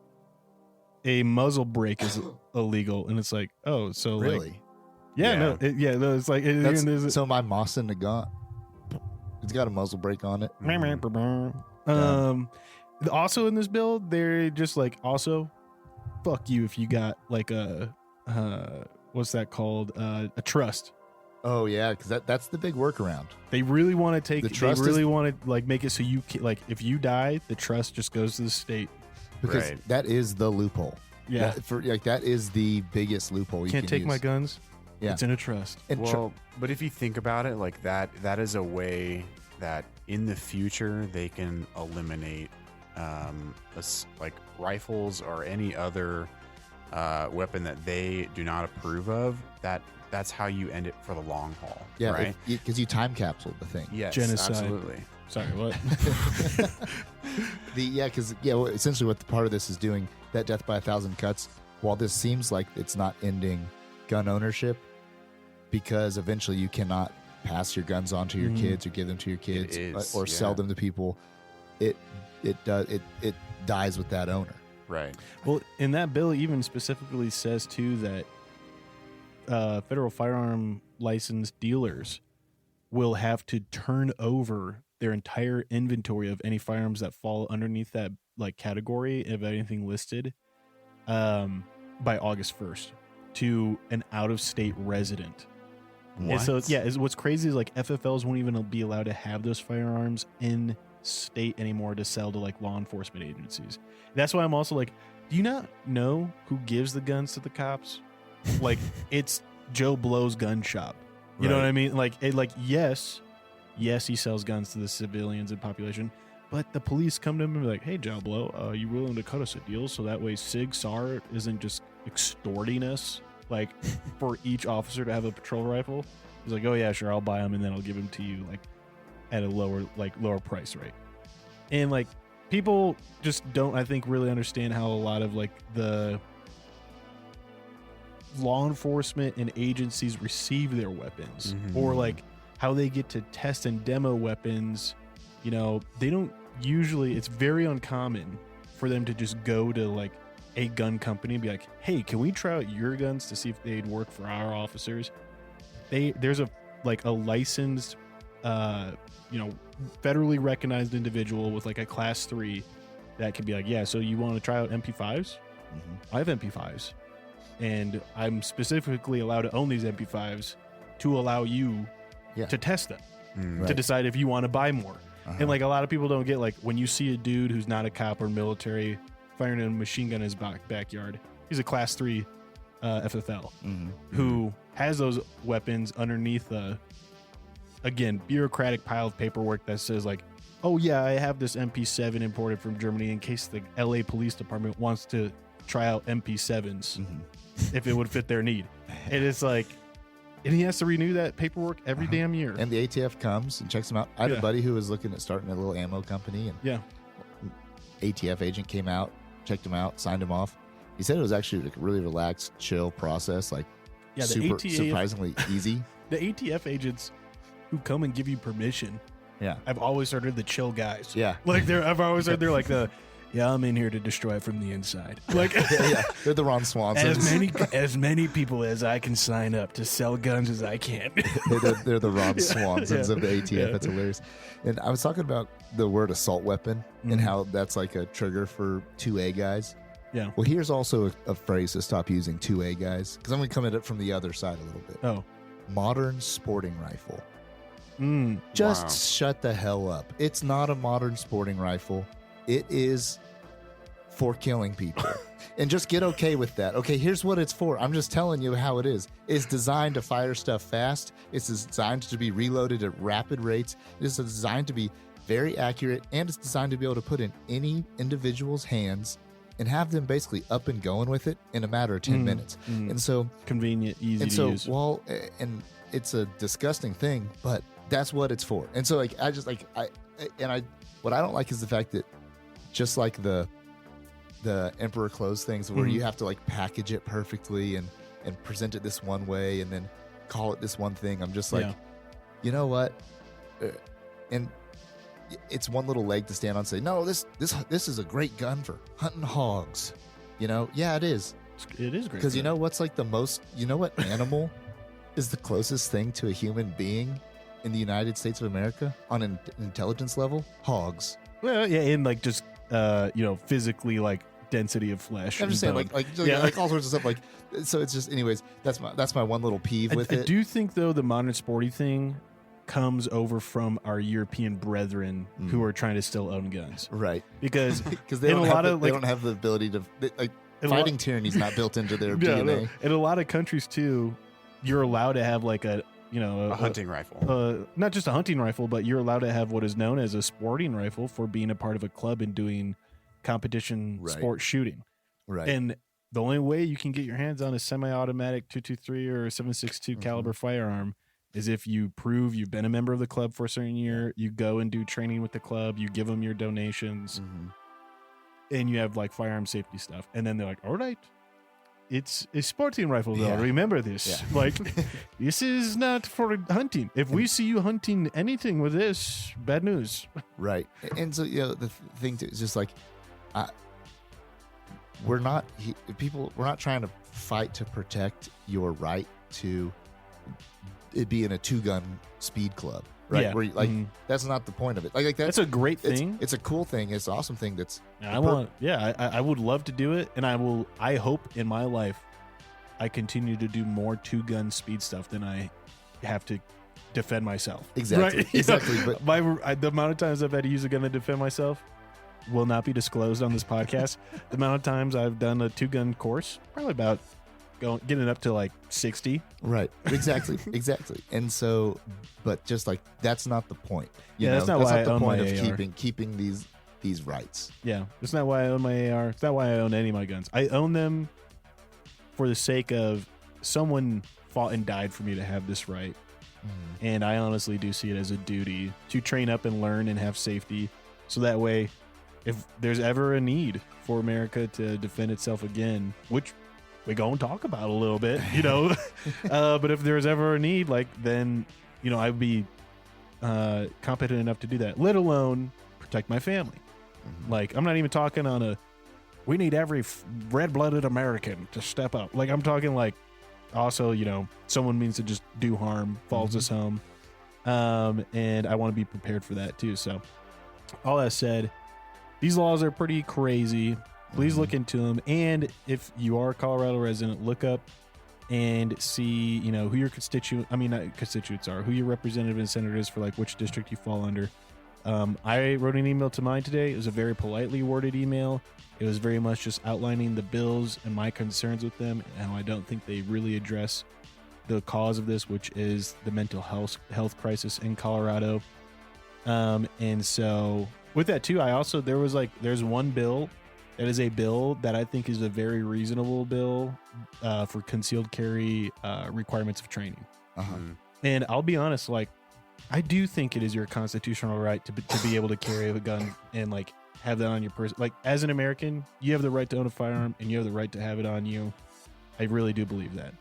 Speaker 1: muzzle brake is illegal, and it's like, oh, so
Speaker 3: Really?
Speaker 1: like,
Speaker 2: Yeah.
Speaker 1: it's like,
Speaker 3: So my Mosin Nagant, it's got a muzzle brake on it.
Speaker 1: Also in this bill, they're just like, also, fuck you if you got like a, what's that called? A trust.
Speaker 3: Oh yeah, because that's the big workaround.
Speaker 1: They really want to
Speaker 3: The trust
Speaker 1: want to like make it so you can, like if you die, the trust just goes to the state.
Speaker 3: Because
Speaker 2: Right.
Speaker 3: that is the loophole.
Speaker 1: Yeah.
Speaker 3: That is the biggest loophole you
Speaker 1: Can't
Speaker 3: can
Speaker 1: take
Speaker 3: use.
Speaker 1: my guns.
Speaker 3: Yeah.
Speaker 1: It's in a trust.
Speaker 3: And
Speaker 2: Well, but if you think about it, like that is a way that in the future they can eliminate like rifles or any other weapon that they do not approve of. That's how you end it for the long haul.
Speaker 3: yeah,
Speaker 2: right.
Speaker 3: because you time capsuled the thing.
Speaker 2: Yes,
Speaker 1: Genocide.
Speaker 2: absolutely.
Speaker 1: Sorry, what?
Speaker 3: Essentially what the part of this is doing, that death by 1,000 cuts, while this seems like it's not ending gun ownership, because eventually you cannot pass your guns on to your kids or give them to your kids
Speaker 2: is,
Speaker 3: or sell
Speaker 2: yeah.
Speaker 3: them to people, it dies with that owner.
Speaker 2: Right.
Speaker 1: Well, in that bill even specifically says too that federal firearm licensed dealers will have to turn over their entire inventory of any firearms that fall underneath that like category of anything listed by August 1st to an out-of-state resident. And so what's crazy is like FFLs won't even be allowed to have those firearms in state anymore to sell to like law enforcement agencies. That's why I'm also like, do you not know who gives the guns to the cops? Like it's Joe Blow's gun shop. You know
Speaker 2: Right.
Speaker 1: what I mean? Like yes, he sells guns to the civilians and population, but the police come to him and be like, "Hey, Joe Blow, are you willing to cut us a deal so that way Sig Sauer isn't just extorting us like for each officer to have a patrol rifle?" He's like, "Oh yeah, sure, I'll buy them and then I'll give them to you like at a lower price rate." And like people just don't, I think, really understand how a lot of like the law enforcement and agencies receive their weapons or like how they get to test and demo weapons. You know, they don't usually, it's very uncommon for them to just go to like a gun company and be like, "Hey, can we try out your guns to see if they'd work for our officers?" There's a licensed federally recognized individual with like a class 3 that can be like, yeah, so you want to try out MP5s? I have MP5s, and I'm specifically allowed to own these MP5s to allow you to test them, to decide if you want to buy more. And like a lot of people don't get, like, when you see a dude who's not a cop or military firing a machine gun in his backyard, he's a class 3 FFL who has those weapons underneath again, bureaucratic pile of paperwork that says like, oh yeah, I have this MP7 imported from Germany in case the LA Police Department wants to try out MP7s if it would fit their need. And it's like, and he has to renew that paperwork every damn year.
Speaker 3: And the ATF comes and checks him out. I had a buddy who was looking at starting a little ammo company, and ATF agent came out, checked him out, signed him off. He said it was actually like a really relaxed, chill process, like surprisingly easy.
Speaker 1: The ATF agents who come and give you permission, I've always heard they're the chill guys. Like I've always heard they're like the, I'm in here to destroy from the inside. Like
Speaker 3: they're the Ron Swansons.
Speaker 1: As many people as I can sign up to sell guns as I can.
Speaker 3: they're the Ron Swansons of the ATF. That's hilarious. And I was talking about the word assault weapon and how that's like a trigger for 2A guys. Yeah. Well, here's also a phrase to stop using 2A guys, because I'm going to come at it from the other side a little bit.
Speaker 1: Oh.
Speaker 3: Modern sporting rifle. Just shut the hell up. It's not a modern sporting rifle. It is for killing people. And just get okay with that. Okay, here's what it's for. I'm just telling you how it is. It's designed to fire stuff fast. It's designed to be reloaded at rapid rates. It's designed to be very accurate, and it's designed to be able to put in any individual's hands and have them basically up and going with it in a matter of 10 minutes. And so
Speaker 1: convenient, easy to use.
Speaker 3: Well, and it's a disgusting thing, but that's what it's for. And so like what I don't like is the fact that just like the Emperor clothes things where you have to like package it perfectly and present it this one way and then call it this one thing. I'm just like, you know what? And it's one little leg to stand on and say, no, this is a great gun for hunting hogs. You know? Yeah, it is.
Speaker 1: It is great.
Speaker 3: Because you know what's like the most, you know what animal is the closest thing to a human being in the United States of America on an intelligence level? Hogs.
Speaker 1: Well, yeah, and like just, physically like density of flesh.
Speaker 3: I'm just saying like all sorts of stuff. Like, so it's just, anyways, that's my one little peeve with it.
Speaker 1: I do think though the modern sporty thing comes over from our European brethren who are trying to still own guns,
Speaker 3: right?
Speaker 1: Because
Speaker 3: they don't have the ability to fighting tyranny is not built into their DNA. No.
Speaker 1: In a lot of countries too, you're allowed to have like a
Speaker 2: hunting rifle,
Speaker 1: not just a hunting rifle, but you're allowed to have what is known as a sporting rifle for being a part of a club and doing competition sport shooting, right? And the only way you can get your hands on a semi-automatic 223 or 7.62 caliber firearm is if you prove you've been a member of the club for a certain year, you go and do training with the club, you give them your donations, and you have like firearm safety stuff. And then they're like, all right, it's a sporting rifle though. Remember this. Yeah. Like, this is not for hunting. If we see you hunting anything with this, bad news.
Speaker 3: Right. And so, the thing too is just like, we're not trying to fight to protect your right to it being a 2-gun speed club, right?
Speaker 1: Yeah.
Speaker 3: Where that's not the point of it. Like
Speaker 1: that's a great thing.
Speaker 3: It's a cool thing. It's an awesome thing.
Speaker 1: I would love to do it, and I hope in my life I continue to do more 2-gun speed stuff than I have to defend myself.
Speaker 3: Exactly.
Speaker 1: Right?
Speaker 3: Exactly.
Speaker 1: But the amount of times I've had to use a gun to defend myself will not be disclosed on this podcast. The amount of times I've done a 2-gun course, probably about getting up to like 60.
Speaker 3: Right. Exactly. Exactly. And so, but just like, that's not the point.
Speaker 1: That's not the point
Speaker 3: of keeping these rights.
Speaker 1: Yeah. That's not why I own my AR. It's not why I own any of my guns. I own them for the sake of someone fought and died for me to have this right. And I honestly do see it as a duty to train up and learn and have safety. So that way, if there's ever a need for America to defend itself again, which we go and talk about a little bit, but if there's ever a need, like, then, I'd be competent enough to do that, let alone protect my family. Like, I'm not even talking on we need every red-blooded American to step up. Like, I'm talking like, also, someone means to just do harm, follows us home. And I want to be prepared for that too. So all that said, these laws are pretty crazy. Please look into them. And if you are a Colorado resident, look up and see, who your constituents are, who your representative and senator is for like which district you fall under. I wrote an email to mine today. It was a very politely worded email. It was very much just outlining the bills and my concerns with them and how I don't think they really address the cause of this, which is the mental health crisis in Colorado. And so with that too, there's one bill that is a bill that I think is a very reasonable bill for concealed carry requirements of training. And I'll be honest, like, I do think it is your constitutional right to be able to carry a gun and like have that on your person. Like, as an American, you have the right to own a firearm and you have the right to have it on you. I really do believe that.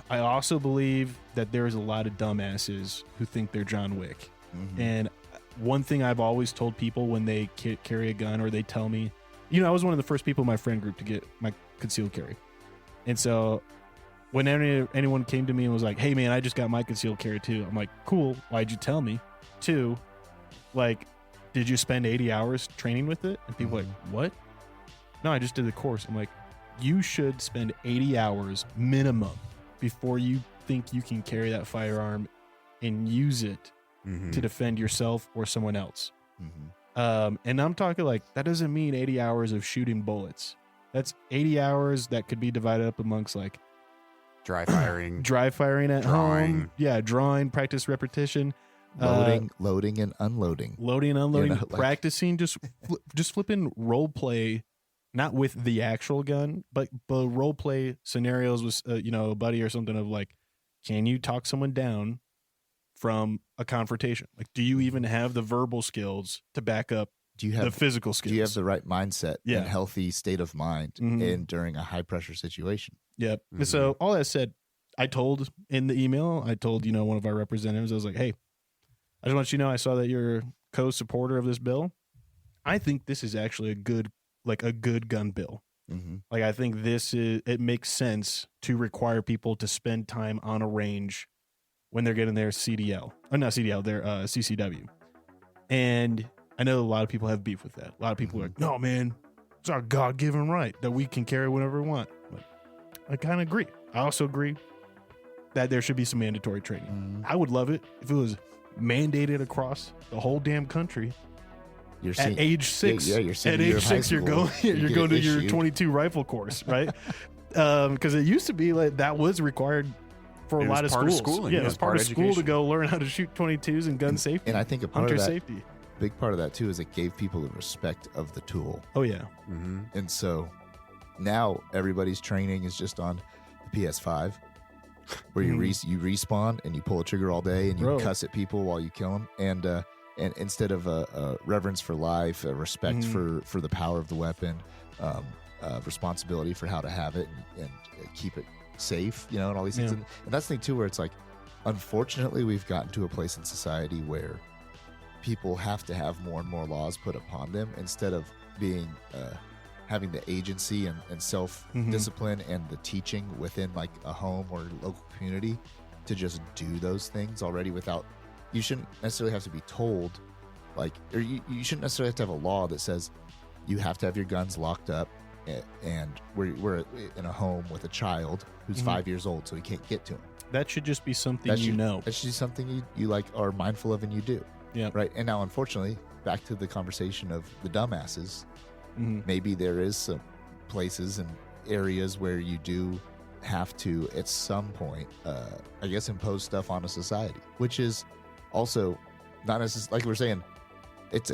Speaker 1: I also believe that there is a lot of dumbasses who think they're John Wick. And one thing I've always told people when they carry a gun, or they tell me, I was one of the first people in my friend group to get my concealed carry. And so when anyone came to me and was like, hey man, I just got my concealed carry too, I'm like, cool, why'd you tell me? 2, like, did you spend 80 hours training with it? And people are like, what? No, I just did the course. I'm like, you should spend 80 hours minimum before you think you can carry that firearm and use it to defend yourself or someone else. And I'm talking like, that doesn't mean 80 hours of shooting bullets. That's 80 hours that could be divided up amongst like
Speaker 2: dry firing
Speaker 1: at home. Yeah, drawing, practice repetition.
Speaker 3: Loading and unloading.
Speaker 1: Practicing, just flipping role play, not with the actual gun, but role play scenarios with a buddy or something of like, can you talk someone down from a confrontation? Like, do you even have the verbal skills to back up the physical skills?
Speaker 3: Do you have the right mindset and healthy state of mind during a high pressure situation? Yep.
Speaker 1: And so all that said, I told in the email, one of our representatives, I was like, hey, I just want you to know, I saw that you're a co-supporter of this bill. I think this is actually a good gun bill. Like, I think it makes sense to require people to spend time on a range when they're getting their CDL, or not CDL, their CCW. And I know a lot of people have beef with that. A lot of people are like, no, man, it's our God-given right that we can carry whenever we want. But I kind of agree. I also agree that there should be some mandatory training. I would love it if it was mandated across the whole damn country. At age 6,
Speaker 3: you're
Speaker 1: at age 6, you're going to your 22 rifle course, right? Because it used to be like that was required for a lot of schools. Yeah, it was part of school to go learn how to shoot 22s and gun safety.
Speaker 3: And I think a part of that, big part of that too, is it gave people the respect of the tool.
Speaker 1: Oh yeah.
Speaker 3: And so now everybody's training is just on the PS5, where you respawn and you pull a trigger all day and you cuss at people while you kill them, and instead of a reverence for life, a respect for the power of the weapon, responsibility for how to have it and keep it safe, and all these things. And that's the thing too, where it's like, unfortunately, we've gotten to a place in society where people have to have more and more laws put upon them instead of being having the agency and self-discipline and the teaching within like a home or local community to just do those things already without. You shouldn't necessarily have to be told, like, or you shouldn't necessarily have to have a law that says you have to have your guns locked up, and we're in a home with a child who's 5 years old, so he can't get to him.
Speaker 1: That should just be something
Speaker 3: That should be something you like are mindful of and you do.
Speaker 1: Yeah.
Speaker 3: Right. And now, unfortunately, back to the conversation of the dumbasses. Maybe there is some places and areas where you do have to, at some point, I guess, impose stuff on a society, which is also not necessarily, like we're saying, it's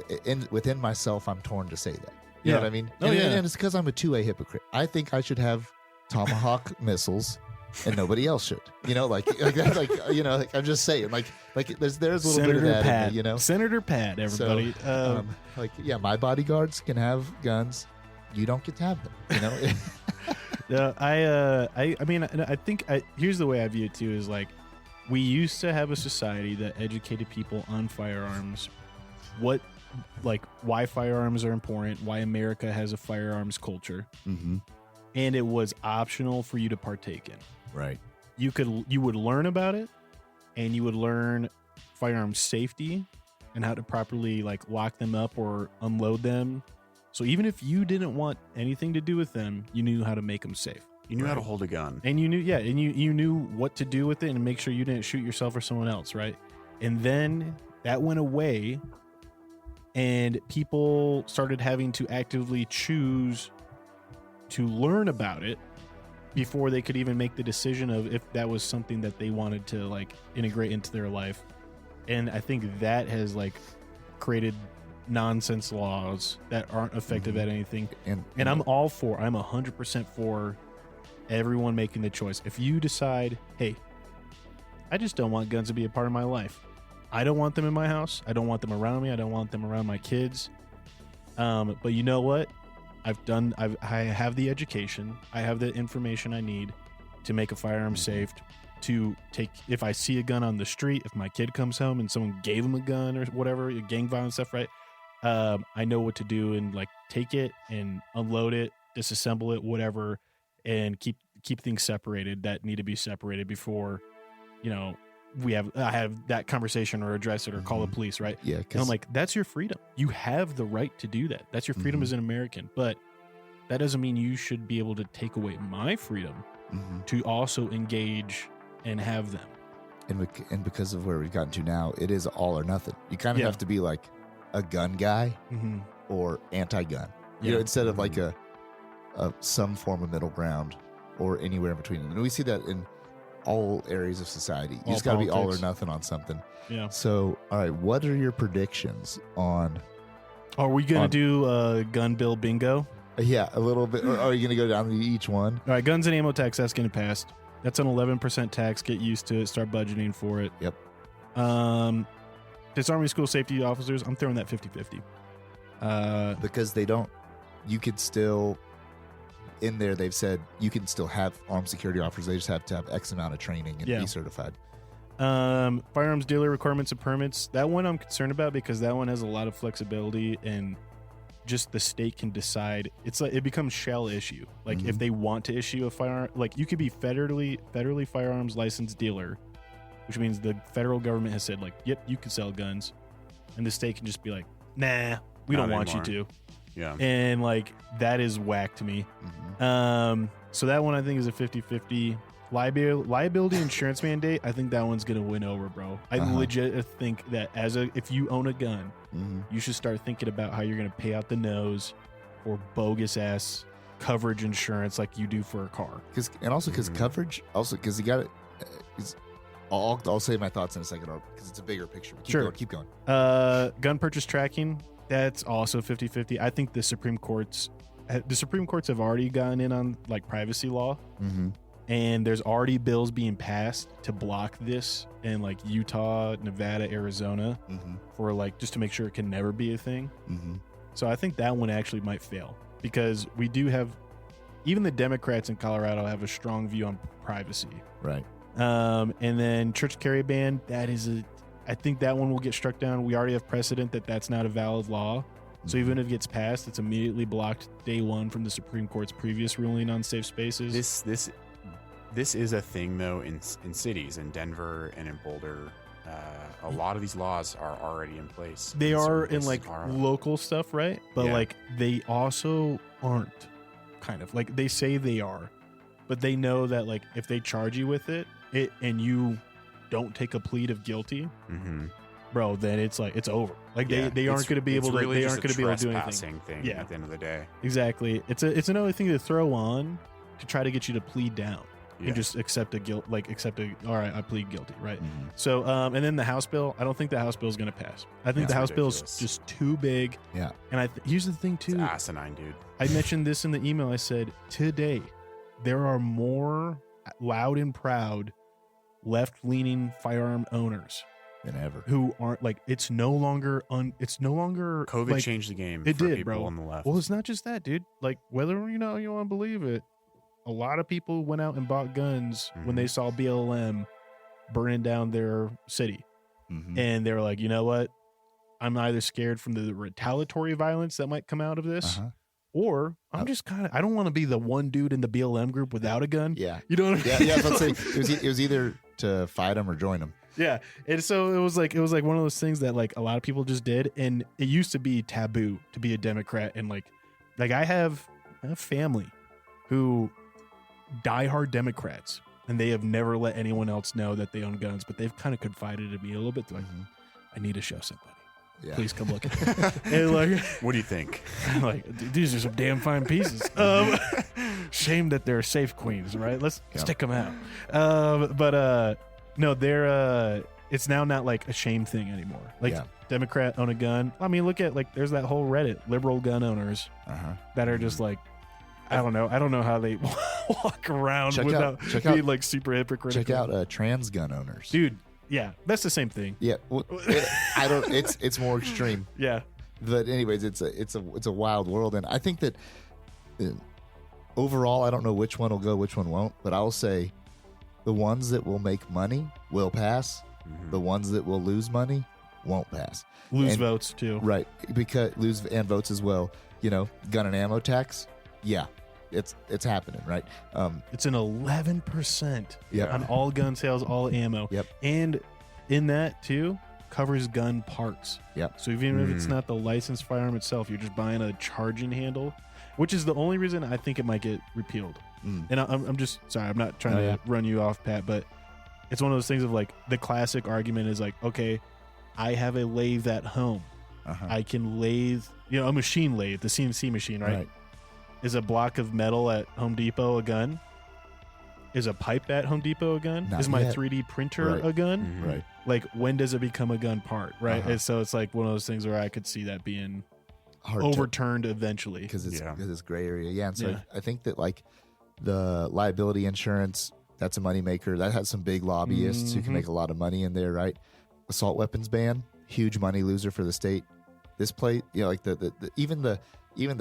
Speaker 3: within myself, I'm torn to say that. You know what I mean? And it's because I'm a 2A hypocrite. I think I should have Tomahawk missiles and nobody else should. I'm just saying, like there's a little
Speaker 1: Senator
Speaker 3: bit of that
Speaker 1: Pat,
Speaker 3: in me,
Speaker 1: Senator Pat, everybody.
Speaker 3: So, my bodyguards can have guns. You don't get to have them,
Speaker 1: No, I think here's the way I view it too, is like, we used to have a society that educated people on firearms, why firearms are important, why America has a firearms culture, and it was optional for you to partake in.
Speaker 3: Right.
Speaker 1: You would learn about it, and you would learn firearms safety, and how to properly like lock them up or unload them. So even if you didn't want anything to do with them, you knew how to make them safe.
Speaker 2: You knew how to hold a gun.
Speaker 1: And you knew, and you knew what to do with it and make sure you didn't shoot yourself or someone else, right? And then that went away, and people started having to actively choose to learn about it before they could even make the decision of if that was something that they wanted to like integrate into their life. And I think that has like created nonsense laws that aren't effective at anything. And I'm 100% for everyone making the choice. If you decide, hey, I just don't want guns to be a part of my life. I don't want them in my house. I don't want them around me. I don't want them around my kids. But you know what? I have the education. I have the information I need to make a firearm safe. To take, if I see a gun on the street, if my kid comes home and someone gave him a gun or whatever, gang violence stuff, right? I know what to do and like take it and unload it, disassemble it, whatever, and keep things separated that need to be separated before, I have that conversation or address it or call the police, right?
Speaker 3: Yeah.
Speaker 1: And I'm like, that's your freedom. You have the right to do that. That's your freedom as an American. But that doesn't mean you should be able to take away my freedom to also engage and have them.
Speaker 3: And because of where we've gotten to now, it is all or nothing. You kind of have to be like a gun guy or anti-gun, instead of like a some form of middle ground or anywhere in between. And we see that in all areas of society. You just got to be all or nothing on something. Yeah. So, all right, what are your predictions on?
Speaker 1: Are we going to do gun bill bingo?
Speaker 3: Yeah, a little bit. Or are you going to go down to each one?
Speaker 1: All right, guns and ammo tax, that's going to pass. That's an 11% tax. Get used to it. Start budgeting for it.
Speaker 3: Yep.
Speaker 1: Disarming school safety officers, I'm throwing that 50-50.
Speaker 3: Because you could still, in there, they've said you can still have armed security officers. They just have to have X amount of training and be certified.
Speaker 1: Firearms dealer requirements and permits. That one I'm concerned about because that one has a lot of flexibility and just the state can decide. It's like it becomes shell issue. Like if they want to issue a firearm, like you could be federally firearms licensed dealer, which means the federal government has said like, yep, you can sell guns, and the state can just be like, nah, we don't want you to.
Speaker 2: Yeah.
Speaker 1: And like that is whack to me. So that one I think is a 50-50. Liability insurance mandate, I think that one's gonna win over, bro. I legit think that if you own a gun, you should start thinking about how you're gonna pay out the nose for bogus ass coverage insurance like you do for a car.
Speaker 3: Because coverage, also because you got it. I'll say my thoughts in a second because it's a bigger picture. Keep going.
Speaker 1: Gun purchase tracking, that's also 50-50. I think the Supreme Courts have already gotten in on like privacy law. And there's already bills being passed to block this in like Utah, Nevada, Arizona for like just to make sure it can never be a thing. So I think that one actually might fail because we do have, even the Democrats in Colorado have a strong view on privacy.
Speaker 3: Right.
Speaker 1: And then church carry ban, I think that one will get struck down. We already have precedent that that's not a valid law. So even if it gets passed, it's immediately blocked day one from the Supreme Court's previous ruling on safe spaces.
Speaker 2: This is a thing, though, in cities, in Denver and in Boulder. A lot of these laws are already in place.
Speaker 1: They are in like local stuff, right? But like they also aren't, kind of. Like they say they are, but they know that like if they charge you with it and you don't take a plea of guilty, bro, then it's like it's over. Like they aren't going to be able to. They aren't going to be able to do anything.
Speaker 2: Thing at the end of the day,
Speaker 1: exactly. It's another thing to throw on to try to get you to plead down. And just accept all right, I plead guilty, right? So, and then the House bill, I don't think the House bill is going to pass. I think the House bill is just too big.
Speaker 3: Yeah.
Speaker 1: And here's the thing, too.
Speaker 2: It's asinine, dude.
Speaker 1: I mentioned this in the email. I said, today, there are more loud and proud left-leaning firearm owners
Speaker 3: than ever
Speaker 1: who aren't like, it's no longer
Speaker 2: COVID
Speaker 1: like,
Speaker 2: changed the game
Speaker 1: it
Speaker 2: for
Speaker 1: did,
Speaker 2: people
Speaker 1: bro.
Speaker 2: on the left.
Speaker 1: Well, it's not just that, dude. Like, whether you want to believe it, a lot of people went out and bought guns when they saw BLM burning down their city. And they were like, you know what? I'm either scared from the retaliatory violence that might come out of this, or I'm just I don't want to be the one dude in the BLM group without a gun.
Speaker 3: Yeah.
Speaker 1: You know what I mean?
Speaker 3: Yeah, let's say it was either to fight them or join them.
Speaker 1: Yeah. And so it was like one of those things that like a lot of people just did, and it used to be taboo to be a Democrat, and like I have a family who diehard Democrats, and they have never let anyone else know that they own guns, but they've kind of confided in me a little bit. They're like, I need to show somebody.
Speaker 3: Yeah.
Speaker 1: Please come look at it. And like,
Speaker 2: What do you think?
Speaker 1: like, these are some damn fine pieces. Shame that they're safe queens, right? Let's stick them out. No, they're it's now not like a shame thing anymore. Like Democrat own a gun. I mean, look at like there's that whole Reddit liberal gun owners that are just like, I don't know how they walk around without being like super hypocritical.
Speaker 3: Check out trans gun owners,
Speaker 1: dude. Yeah, that's the same thing.
Speaker 3: Yeah, well, it's more extreme.
Speaker 1: Yeah,
Speaker 3: but anyways, it's a wild world, and I think that overall, I don't know which one will go, which one won't, but I'll say the ones that will make money will pass. The ones that will lose money won't pass.
Speaker 1: Lose votes too,
Speaker 3: right? Because lose and votes as well. You know, gun and ammo tax. Yeah, it's happening, right?
Speaker 1: It's an 11%
Speaker 3: Yep.
Speaker 1: on all gun sales, all ammo.
Speaker 3: Yep.
Speaker 1: And in that too covers gun parts.
Speaker 3: Yep.
Speaker 1: So even if it's not the licensed firearm itself, you're just buying a charging handle, which is the only reason I think it might get repealed. And I'm just sorry, I'm not trying to run you off, Pat, but it's one of those things of like the classic argument is like, okay, I have a lathe at home. I can lathe, a machine lathe, the CNC machine, right? Is a block of metal at Home Depot a gun? Is a pipe at Home Depot a gun?
Speaker 3: Not
Speaker 1: is my
Speaker 3: yet.
Speaker 1: 3D printer a gun?
Speaker 3: Right.
Speaker 1: Like, when does it become a gun part, right? And so it's like one of those things where I could see that being overturned eventually.
Speaker 3: Because it's gray area. Yeah, and so I think that like the liability insurance, that's a moneymaker. That has some big lobbyists who can make a lot of money in there, right? Assault weapons ban, huge money loser for the state. This play, like even the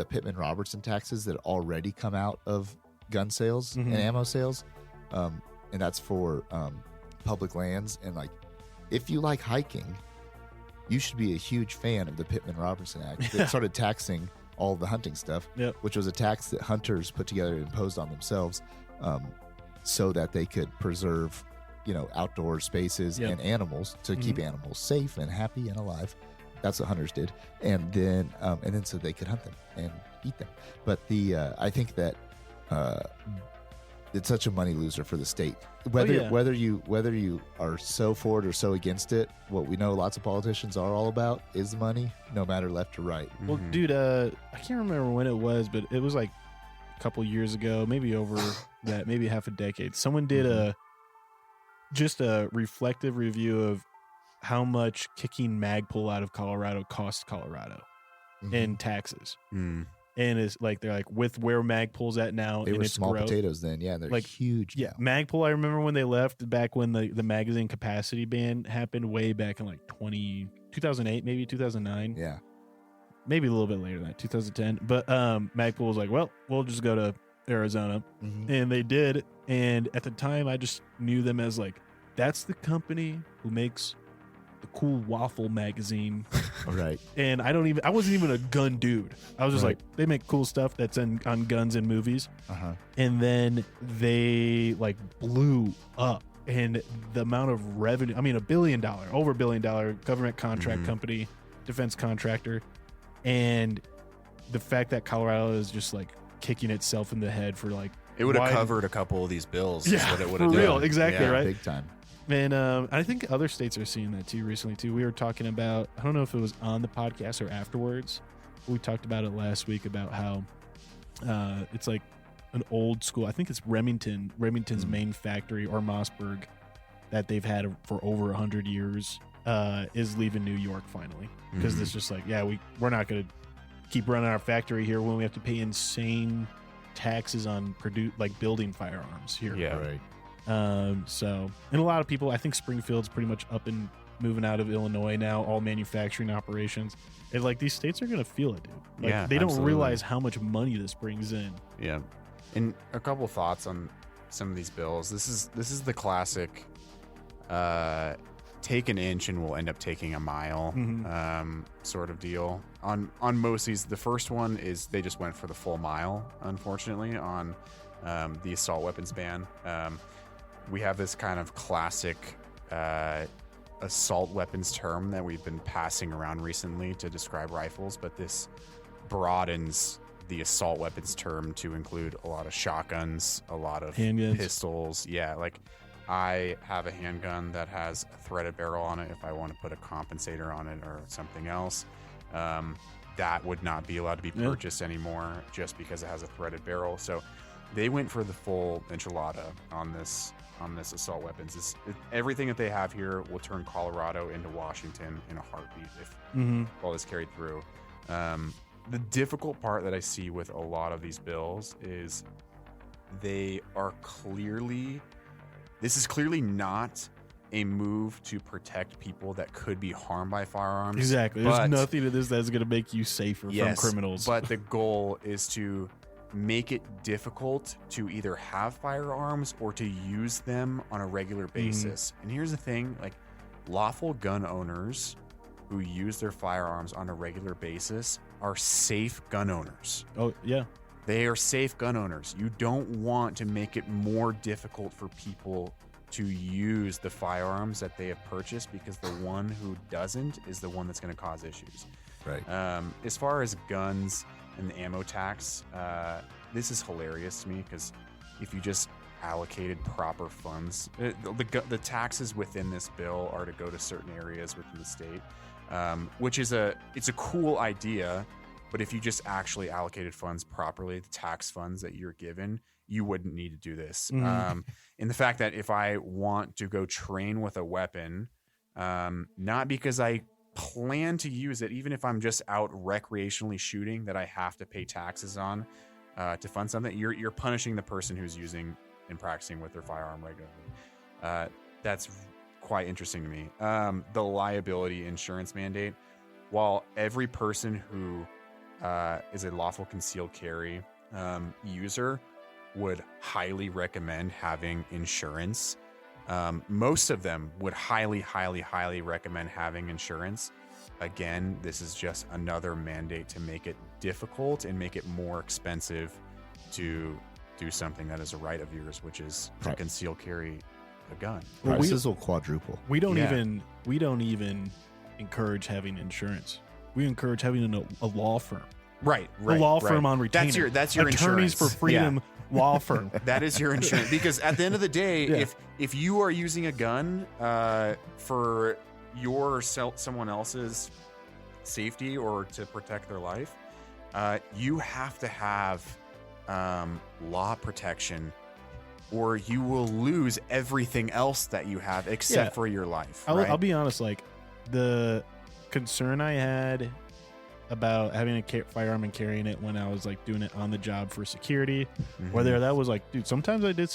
Speaker 3: Pittman Robertson taxes that already come out of gun sales and ammo sales, and that's for public lands. And like, if you like hiking, you should be a huge fan of the Pittman Robertson Act that started taxing all the hunting stuff, which was a tax that hunters put together and imposed on themselves, so that they could preserve, outdoor spaces and animals to keep animals safe and happy and alive. That's what hunters did, and then so they could hunt them and eat them. But I think that it's such a money loser for the state. Whether you are so for it or so against it, what we know lots of politicians are all about is money, no matter left or right.
Speaker 1: Well, dude, I can't remember when it was, but it was like a couple years ago, maybe over that, maybe half a decade. Someone did a reflective review of how much kicking Magpul out of Colorado cost Colorado in taxes. And it's like, they're like, with where Magpul's at now,
Speaker 3: they
Speaker 1: in
Speaker 3: were
Speaker 1: its
Speaker 3: small
Speaker 1: growth,
Speaker 3: potatoes then. Yeah, they're like huge.
Speaker 1: Yeah,
Speaker 3: now.
Speaker 1: Magpul, I remember when they left back when the magazine capacity ban happened way back in like 2008, maybe 2009.
Speaker 3: Yeah.
Speaker 1: Maybe a little bit later than that, 2010. But Magpul was like, well, we'll just go to Arizona. And they did. And at the time, I just knew them as like, that's the company who makes the cool waffle magazine.
Speaker 3: Right.
Speaker 1: And I wasn't even a gun dude. I was just like, they make cool stuff that's on guns and movies. And then they like blew up. And the amount of revenue, I mean, over $1 billion government contract company, defense contractor. And the fact that Colorado is just like kicking itself in the head for like,
Speaker 2: it would have covered a couple of these bills.
Speaker 1: Yeah,
Speaker 2: is what it would
Speaker 1: for
Speaker 2: have
Speaker 1: real,
Speaker 2: done.
Speaker 1: exactly, right?
Speaker 3: Big time.
Speaker 1: And I think other states are seeing that too recently too. We were talking about, I don't know if it was on the podcast or afterwards. We talked about it last week about how it's like an old school. I think it's Remington's main factory, or Mossberg, that they've had for over 100 years, is leaving New York finally, because it's just like, we're not going to keep running our factory here when we have to pay insane taxes on building firearms here.
Speaker 2: Yeah,
Speaker 3: right.
Speaker 1: So, and a lot of people, I think Springfield's pretty much up and moving out of Illinois now, all manufacturing operations. And like, these states are going to feel it, dude. Like, they don't realize how much money this brings in.
Speaker 2: Yeah. And a couple thoughts on some of these bills. This is the classic take an inch and we'll end up taking a mile sort of deal. On most of these, the first one is they just went for the full mile, unfortunately, on the assault weapons ban. We have this kind of classic assault weapons term that we've been passing around recently to describe rifles, but this broadens the assault weapons term to include a lot of shotguns, a lot of
Speaker 1: handguns,
Speaker 2: pistols. Yeah, like I have a handgun that has a threaded barrel on it. If I want to put a compensator on it or something else, that would not be allowed to be purchased anymore just because it has a threaded barrel. So they went for the full enchilada on this assault weapons. Everything that they have here will turn Colorado into Washington in a heartbeat if all this carried through. The difficult part that I see with a lot of these bills is this is clearly not a move to protect people that could be harmed by firearms.
Speaker 1: Exactly. There's nothing to this that's going to make you safer from criminals.
Speaker 2: But the goal is to make it difficult to either have firearms or to use them on a regular basis. And here's the thing, like lawful gun owners who use their firearms on a regular basis are safe gun owners.
Speaker 1: Oh, yeah.
Speaker 2: They are safe gun owners. You don't want to make it more difficult for people to use the firearms that they have purchased, because the one who doesn't is the one that's going to cause issues.
Speaker 3: Right.
Speaker 2: As far as guns and the ammo tax, this is hilarious to me, because if you just allocated proper funds, the taxes within this bill are to go to certain areas within the state, which is it's a cool idea. But if you just actually allocated funds properly, the tax funds that you're given, you wouldn't need to do this. And the fact that if I want to go train with a weapon, not because I plan to use it, even if I'm just out recreationally shooting, that I have to pay taxes on to fund something, you're punishing the person who's using and practicing with their firearm regularly. That's quite interesting to me. The liability insurance mandate, while every person who is a lawful concealed carry user would highly recommend having insurance. Most of them would highly recommend having insurance. Again, this is just another mandate to make it difficult and make it more expensive to do something that is a right of yours, which is to conceal carry a gun.
Speaker 3: Well, prices will quadruple.
Speaker 1: We don't even encourage having insurance. We encourage having a law firm.
Speaker 2: Right.
Speaker 1: A law firm on retainer.
Speaker 2: That's your
Speaker 1: Attorneys
Speaker 2: insurance.
Speaker 1: for Freedom law firm.
Speaker 2: That is your insurance. Because at the end of the day, if you are using a gun for your or someone else's safety or to protect their life, you have to have law protection, or you will lose everything else that you have except for your life.
Speaker 1: I'll be honest, like the concern I had about having a firearm and carrying it when I was like doing it on the job for security, whether that was like, dude, sometimes I did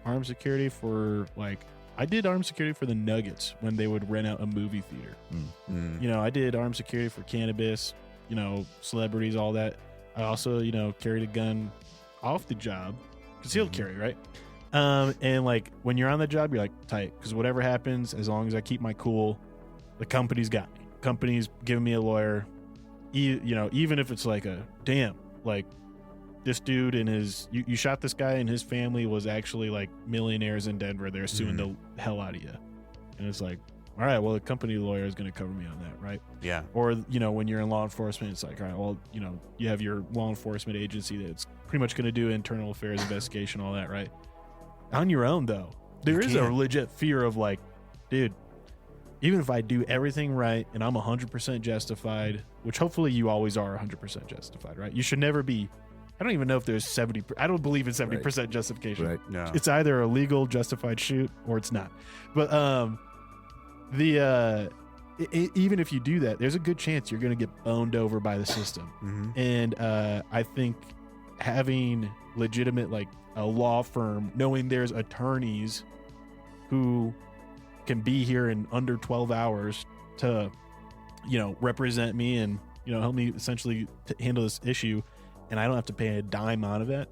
Speaker 1: armed security for like, I did armed security for the Nuggets when they would rent out a movie theater. You know, I did armed security for cannabis, you know, celebrities, all that. I also, you know, carried a gun off the job, concealed carry, right? And like when you're on the job, you're like tight, because whatever happens, as long as I keep my cool, the company's got me. Company's giving me a lawyer. You know, even if it's like like this dude and you shot this guy and his family was actually like millionaires in Denver. They're suing the hell out of you. And it's like, all right, well, the company lawyer is going to cover me on that, right?
Speaker 2: Yeah.
Speaker 1: Or, you know, when you're in law enforcement, it's like, all right, well, you know, you have your law enforcement agency that's pretty much going to do internal affairs investigation, all that, right? On your own, though, there is a legit fear of like, dude, even if I do everything right and I'm 100% justified, which hopefully you always are 100% justified, right? You should never be. I don't even know if there's 70. I don't believe in 70% justification.
Speaker 3: Right.
Speaker 2: No.
Speaker 1: It's either a legal justified shoot or it's not. But even if you do that, there's a good chance you're going to get boned over by the system. And I think having legitimate, like a law firm, knowing there's attorneys who can be here in under 12 hours to, you know, represent me and, you know, help me essentially to handle this issue, and I don't have to pay a dime out of it.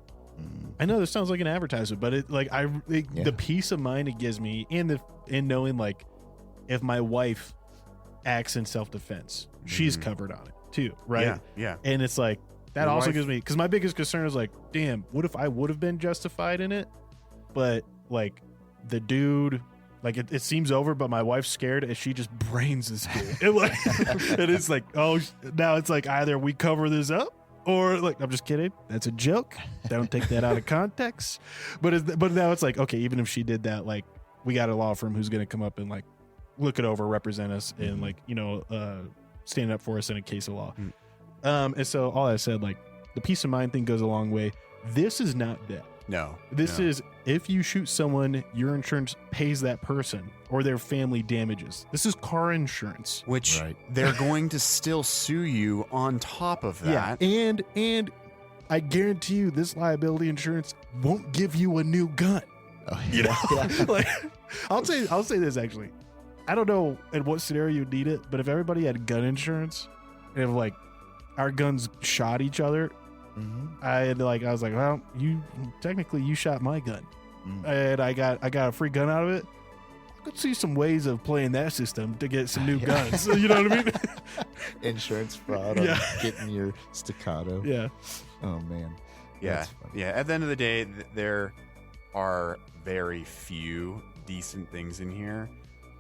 Speaker 1: I know this sounds like an advertisement, but it like the peace of mind it gives me, and knowing like if my wife acts in self-defense, she's covered on it too, right?
Speaker 2: Yeah.
Speaker 1: And it's like that also gives me, because my biggest concern is like, damn, what if I would have been justified in it, but like the dude, like it seems over, but my wife's scared and she just brains this kid. And like, and it's like, oh, now it's like either we cover this up or like, I'm just kidding. That's a joke. Don't take that out of context. But now it's like, okay, even if she did that, like we got a law firm who's going to come up and like look it over, represent us, and like, stand up for us in a case of law. And so all I said, like the peace of mind thing goes a long way. This is not that.
Speaker 2: No.
Speaker 1: This is if you shoot someone, your insurance pays that person or their family damages. This is car insurance.
Speaker 2: Which they're going to still sue you on top of that.
Speaker 1: Yeah. And I guarantee you this liability insurance won't give you a new gun.
Speaker 3: Oh,
Speaker 1: You know? Like I'll say this actually. I don't know in what scenario you'd need it, but if everybody had gun insurance and if like our guns shot each other, I was like, well, you shot my gun, and I got a free gun out of it. I could see some ways of playing that system to get some new guns. You know what I mean?
Speaker 3: Insurance fraud on getting your staccato.
Speaker 1: Yeah.
Speaker 3: Oh man.
Speaker 2: Yeah. Yeah. At the end of the day, there are very few decent things in here.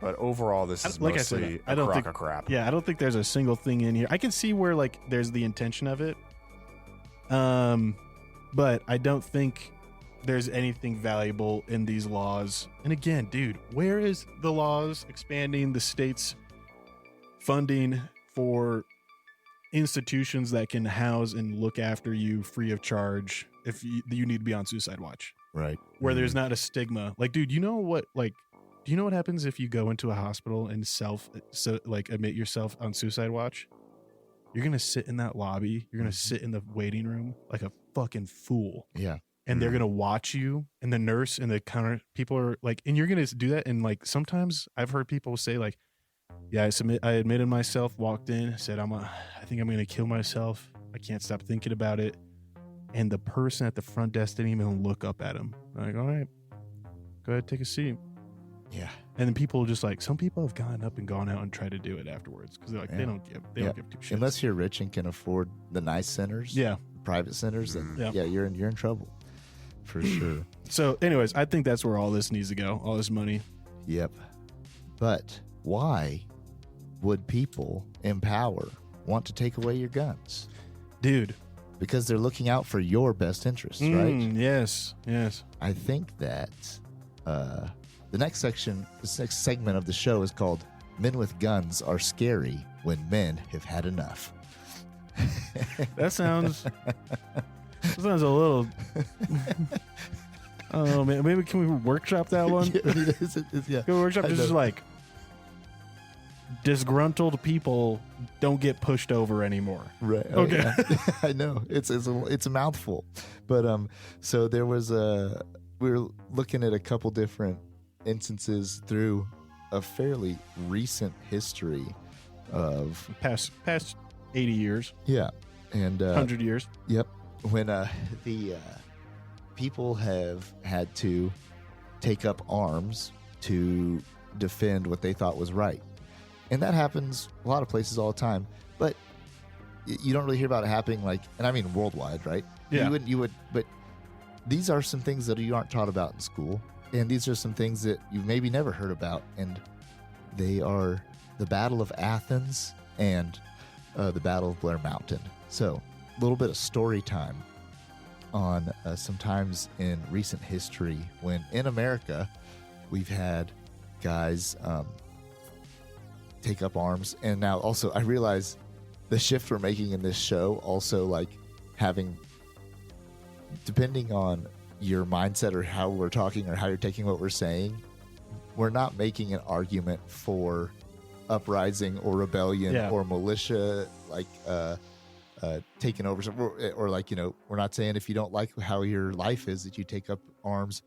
Speaker 2: But overall, this is mostly a crock of crap.
Speaker 1: Yeah, I don't think there's a single thing in here. I can see where like there's the intention of it. But I don't think there's anything valuable in these laws. And again, dude, where is the laws expanding the state's funding for institutions that can house and look after you free of charge if you need to be on suicide watch?
Speaker 3: Right.
Speaker 1: Where there's not a stigma. Like, dude, do you know what happens if you go into a hospital and admit yourself on suicide watch? You're going to sit in that lobby. You're going to sit in the waiting room like a fucking fool.
Speaker 3: Yeah.
Speaker 1: And they're going to watch you, and the nurse and the counter people are like, and you're going to do that. And like, sometimes I've heard people say like, yeah, I admitted myself, walked in, said, I think I'm going to kill myself. I can't stop thinking about it. And the person at the front desk didn't even look up at him. I'm like, all right, go ahead, take a seat.
Speaker 3: Yeah.
Speaker 1: And then people just like, some people have gone up and gone out and tried to do it afterwards because they're like, they don't give two shits.
Speaker 3: Unless you're rich and can afford the nice centers, private centers, then you're in trouble for sure.
Speaker 1: So, anyways, I think that's where all this needs to go. All this money.
Speaker 3: Yep. But why would people in power want to take away your guns?
Speaker 1: Dude.
Speaker 3: Because they're looking out for your best interests, right?
Speaker 1: Yes.
Speaker 3: I think that the next segment of the show is called Men with Guns Are Scary When Men Have Had Enough.
Speaker 1: That sounds a little... Oh, man. Maybe can we workshop that one?
Speaker 3: Yeah.
Speaker 1: Can we workshop just like disgruntled people don't get pushed over anymore.
Speaker 3: Right.
Speaker 1: Okay.
Speaker 3: Yeah. I know. It's a mouthful. But so there was we were looking at a couple different instances through a fairly recent history of
Speaker 1: past 80 years.
Speaker 3: Yeah. And
Speaker 1: 100 years.
Speaker 3: Yep. When the people have had to take up arms to defend what they thought was right. And that happens a lot of places all the time, but you don't really hear about it happening and I mean worldwide, right?
Speaker 1: Yeah.
Speaker 3: You would, but these are some things that you aren't taught about in school, and these are some things that you've maybe never heard about, and they are the Battle of Athens and the Battle of Blair Mountain. So, a little bit of story time on some times in recent history when in America we've had guys take up arms. And now also I realize the shift we're making in this show also having, depending on your mindset or how we're talking or how you're taking what we're saying, we're not making an argument for uprising or rebellion or militia taking over, or we're not saying if you don't like how your life is that you take up arms,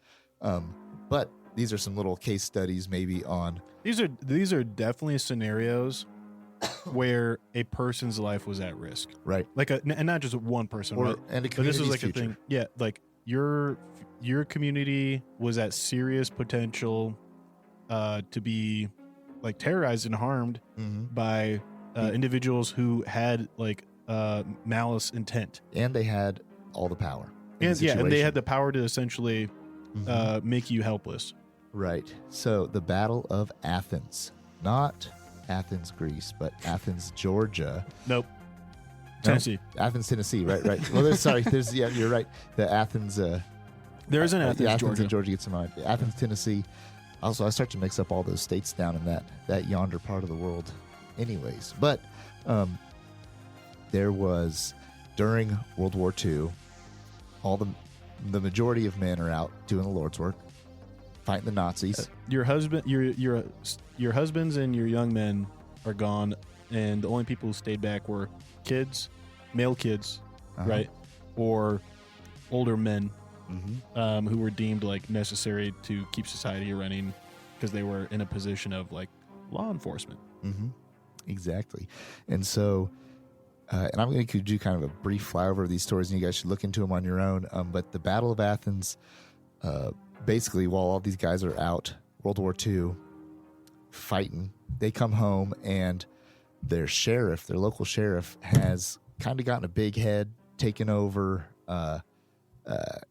Speaker 3: but these are some little case studies maybe on
Speaker 1: these are definitely scenarios where a person's life was at risk,
Speaker 3: right?
Speaker 1: And not just one person,
Speaker 3: but
Speaker 1: this is
Speaker 3: future.
Speaker 1: a thing, your community was at serious potential to be terrorized and harmed by individuals who had malice intent,
Speaker 3: and they had all the power,
Speaker 1: and they had the power to essentially make you helpless.
Speaker 3: Right. So the Battle of Athens, not Athens, Greece, but Athens, Georgia.
Speaker 1: Nope.
Speaker 3: No,
Speaker 1: Tennessee.
Speaker 3: Athens, Tennessee. Right. Well, yeah, you're right. The Athens.
Speaker 1: There is an Athens,
Speaker 3: Athens
Speaker 1: Georgia.
Speaker 3: and Georgia gets in mind. Athens, Tennessee. Also, I start to mix up all those states down in that yonder part of the world. Anyways, but there was during World War II, all the majority of men are out doing the Lord's work, fighting the Nazis.
Speaker 1: Your husbands and your young men are gone, and the only people who stayed back were kids, male kids, right, or older men who were deemed like necessary to keep society running because they were in a position of like law enforcement.
Speaker 3: Exactly. And so, and I'm going to do kind of a brief flyover of these stories, and you guys should look into them on your own. But the Battle of Athens, basically, while all these guys are out, World War II, fighting, they come home, and their local sheriff, has kind of gotten a big head, taken over.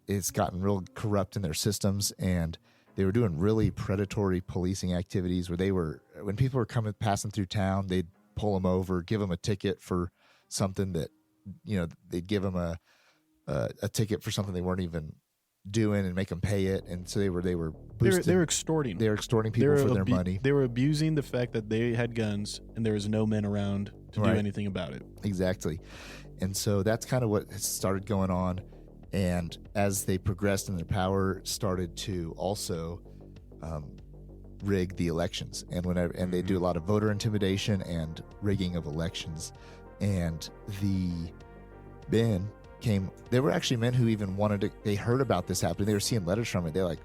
Speaker 3: It's gotten real corrupt in their systems, and they were doing really predatory policing activities where when people were passing through town, they'd pull them over, give them a ticket for something that, they'd give them a ticket for something they weren't even doing and make them pay it. And so they were boosting.
Speaker 1: They were extorting.
Speaker 3: They were extorting people for their money.
Speaker 1: They were abusing the fact that they had guns and there was no men around to do anything about it.
Speaker 3: Exactly. And so that's kind of what started going on. And as they progressed in their power, started to also rig the elections, and they do a lot of voter intimidation and rigging of elections. And the men came. There were actually men who even wanted to. They heard about this happening. They were seeing letters from it.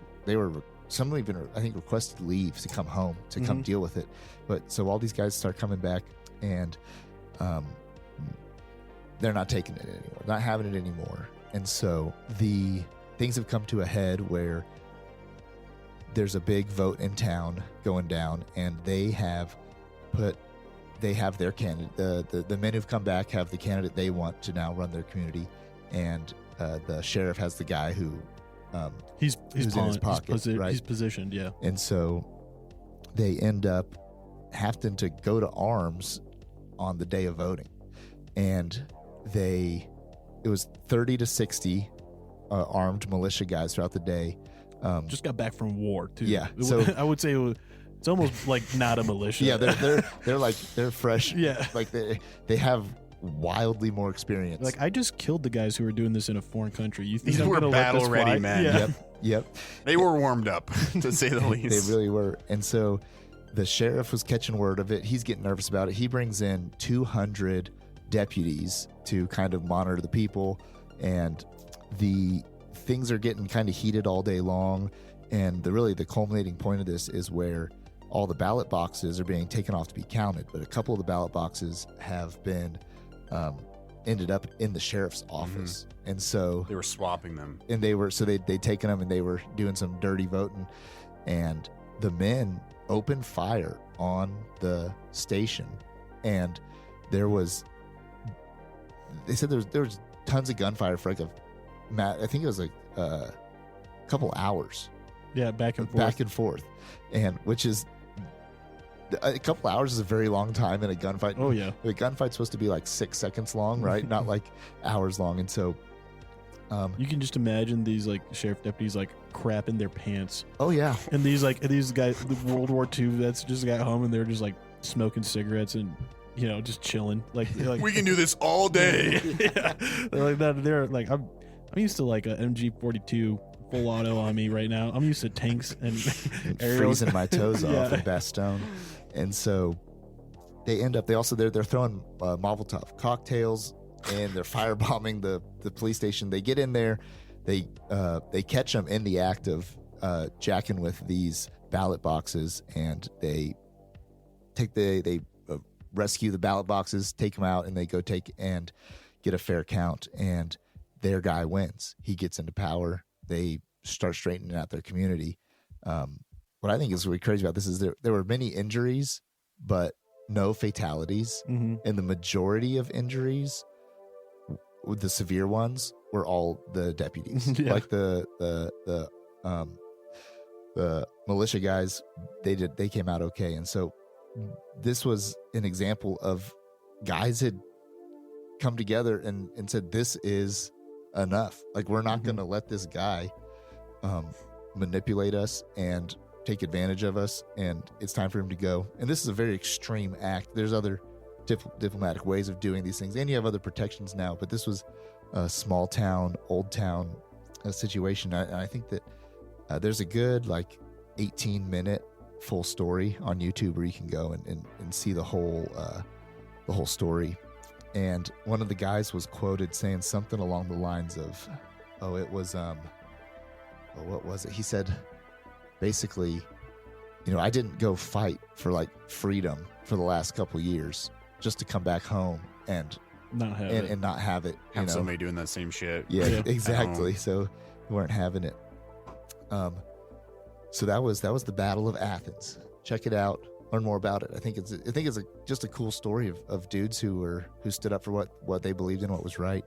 Speaker 3: Some even, I think, requested leave to come home to come deal with it. But so all these guys start coming back, and they're not taking it anymore, not having it anymore. And so the things have come to a head where there's a big vote in town going down, and they have their candidate. The men who've come back have the candidate they want to now run their community, and the sheriff has the guy who
Speaker 1: he's
Speaker 3: in his pocket, right?
Speaker 1: He's positioned, yeah.
Speaker 3: And so they end up having to go to arms on the day of voting, and it was 30 to 60 armed militia guys throughout the day.
Speaker 1: Just got back from war too.
Speaker 3: Yeah, so
Speaker 1: I would say it's almost like not a militia.
Speaker 3: Yeah, they're fresh.
Speaker 1: Yeah,
Speaker 3: like they have wildly more experience.
Speaker 1: Like, I just killed the guys who were doing this in a foreign country. You think
Speaker 2: these were battle ready men?
Speaker 1: Yeah.
Speaker 3: Yep.
Speaker 2: They were warmed up, to say the least.
Speaker 3: They really were. And so the sheriff was catching word of it. He's getting nervous about it. He brings in 200 deputies to kind of monitor the people, and the things are getting kind of heated all day long. And the culminating point of this is where all the ballot boxes are being taken off to be counted, but a couple of the ballot boxes have been ended up in the sheriff's office. And so
Speaker 2: they were swapping them,
Speaker 3: and they'd taken them, and they were doing some dirty voting, and the men opened fire on the station, and they said there was tons of gunfire for I think it was a couple hours.
Speaker 1: Yeah, back and forth.
Speaker 3: And which is a couple hours is a very long time in a gunfight.
Speaker 1: Oh yeah,
Speaker 3: the gunfight's supposed to be like 6 seconds long, right? Not like hours long. And so
Speaker 1: you can just imagine these like sheriff deputies like crapping their pants.
Speaker 3: Oh yeah,
Speaker 1: and these guys, the World War II vets, just got home and they're just like smoking cigarettes and just chilling. Like
Speaker 2: we can do this all day.
Speaker 1: Yeah, they're like that. They're like I'm used to like a MG42 full auto on me right now. I'm used to tanks and
Speaker 3: freezing my toes off in Bastogne. And so they're throwing Molotov cocktails, and they're firebombing the police station. They get in there, they catch them in the act of jacking with these ballot boxes, and they rescue the ballot boxes, take them out, and they go take and get a fair count, and their guy wins. He gets into power. They start straightening out their community. What I think is really crazy about this is there were many injuries, but no fatalities. And the majority of injuries, the severe ones, were all the deputies.
Speaker 1: Yeah.
Speaker 3: Like the the militia guys, they came out okay. And so this was an example of guys had come together and said, this is enough. Like, we're not going to let this guy manipulate us and take advantage of us, and it's time for him to go. And this is a very extreme act. There's other diplomatic ways of doing these things, and you have other protections now, but this was a small town, old town situation. I think that there's a good 18-minute full story on YouTube where you can go and see the whole story. And one of the guys was quoted saying something along the lines of, what was it? He said, basically, I didn't go fight for freedom for the last couple of years just to come back home and
Speaker 1: not have
Speaker 3: it. And not have it.
Speaker 2: Have somebody doing that same shit.
Speaker 3: Yeah, exactly. So we weren't having it. So that was the Battle of Athens. Check it out. Learn more about it. I think it's just a cool story of dudes who stood up for what they believed in, what was right.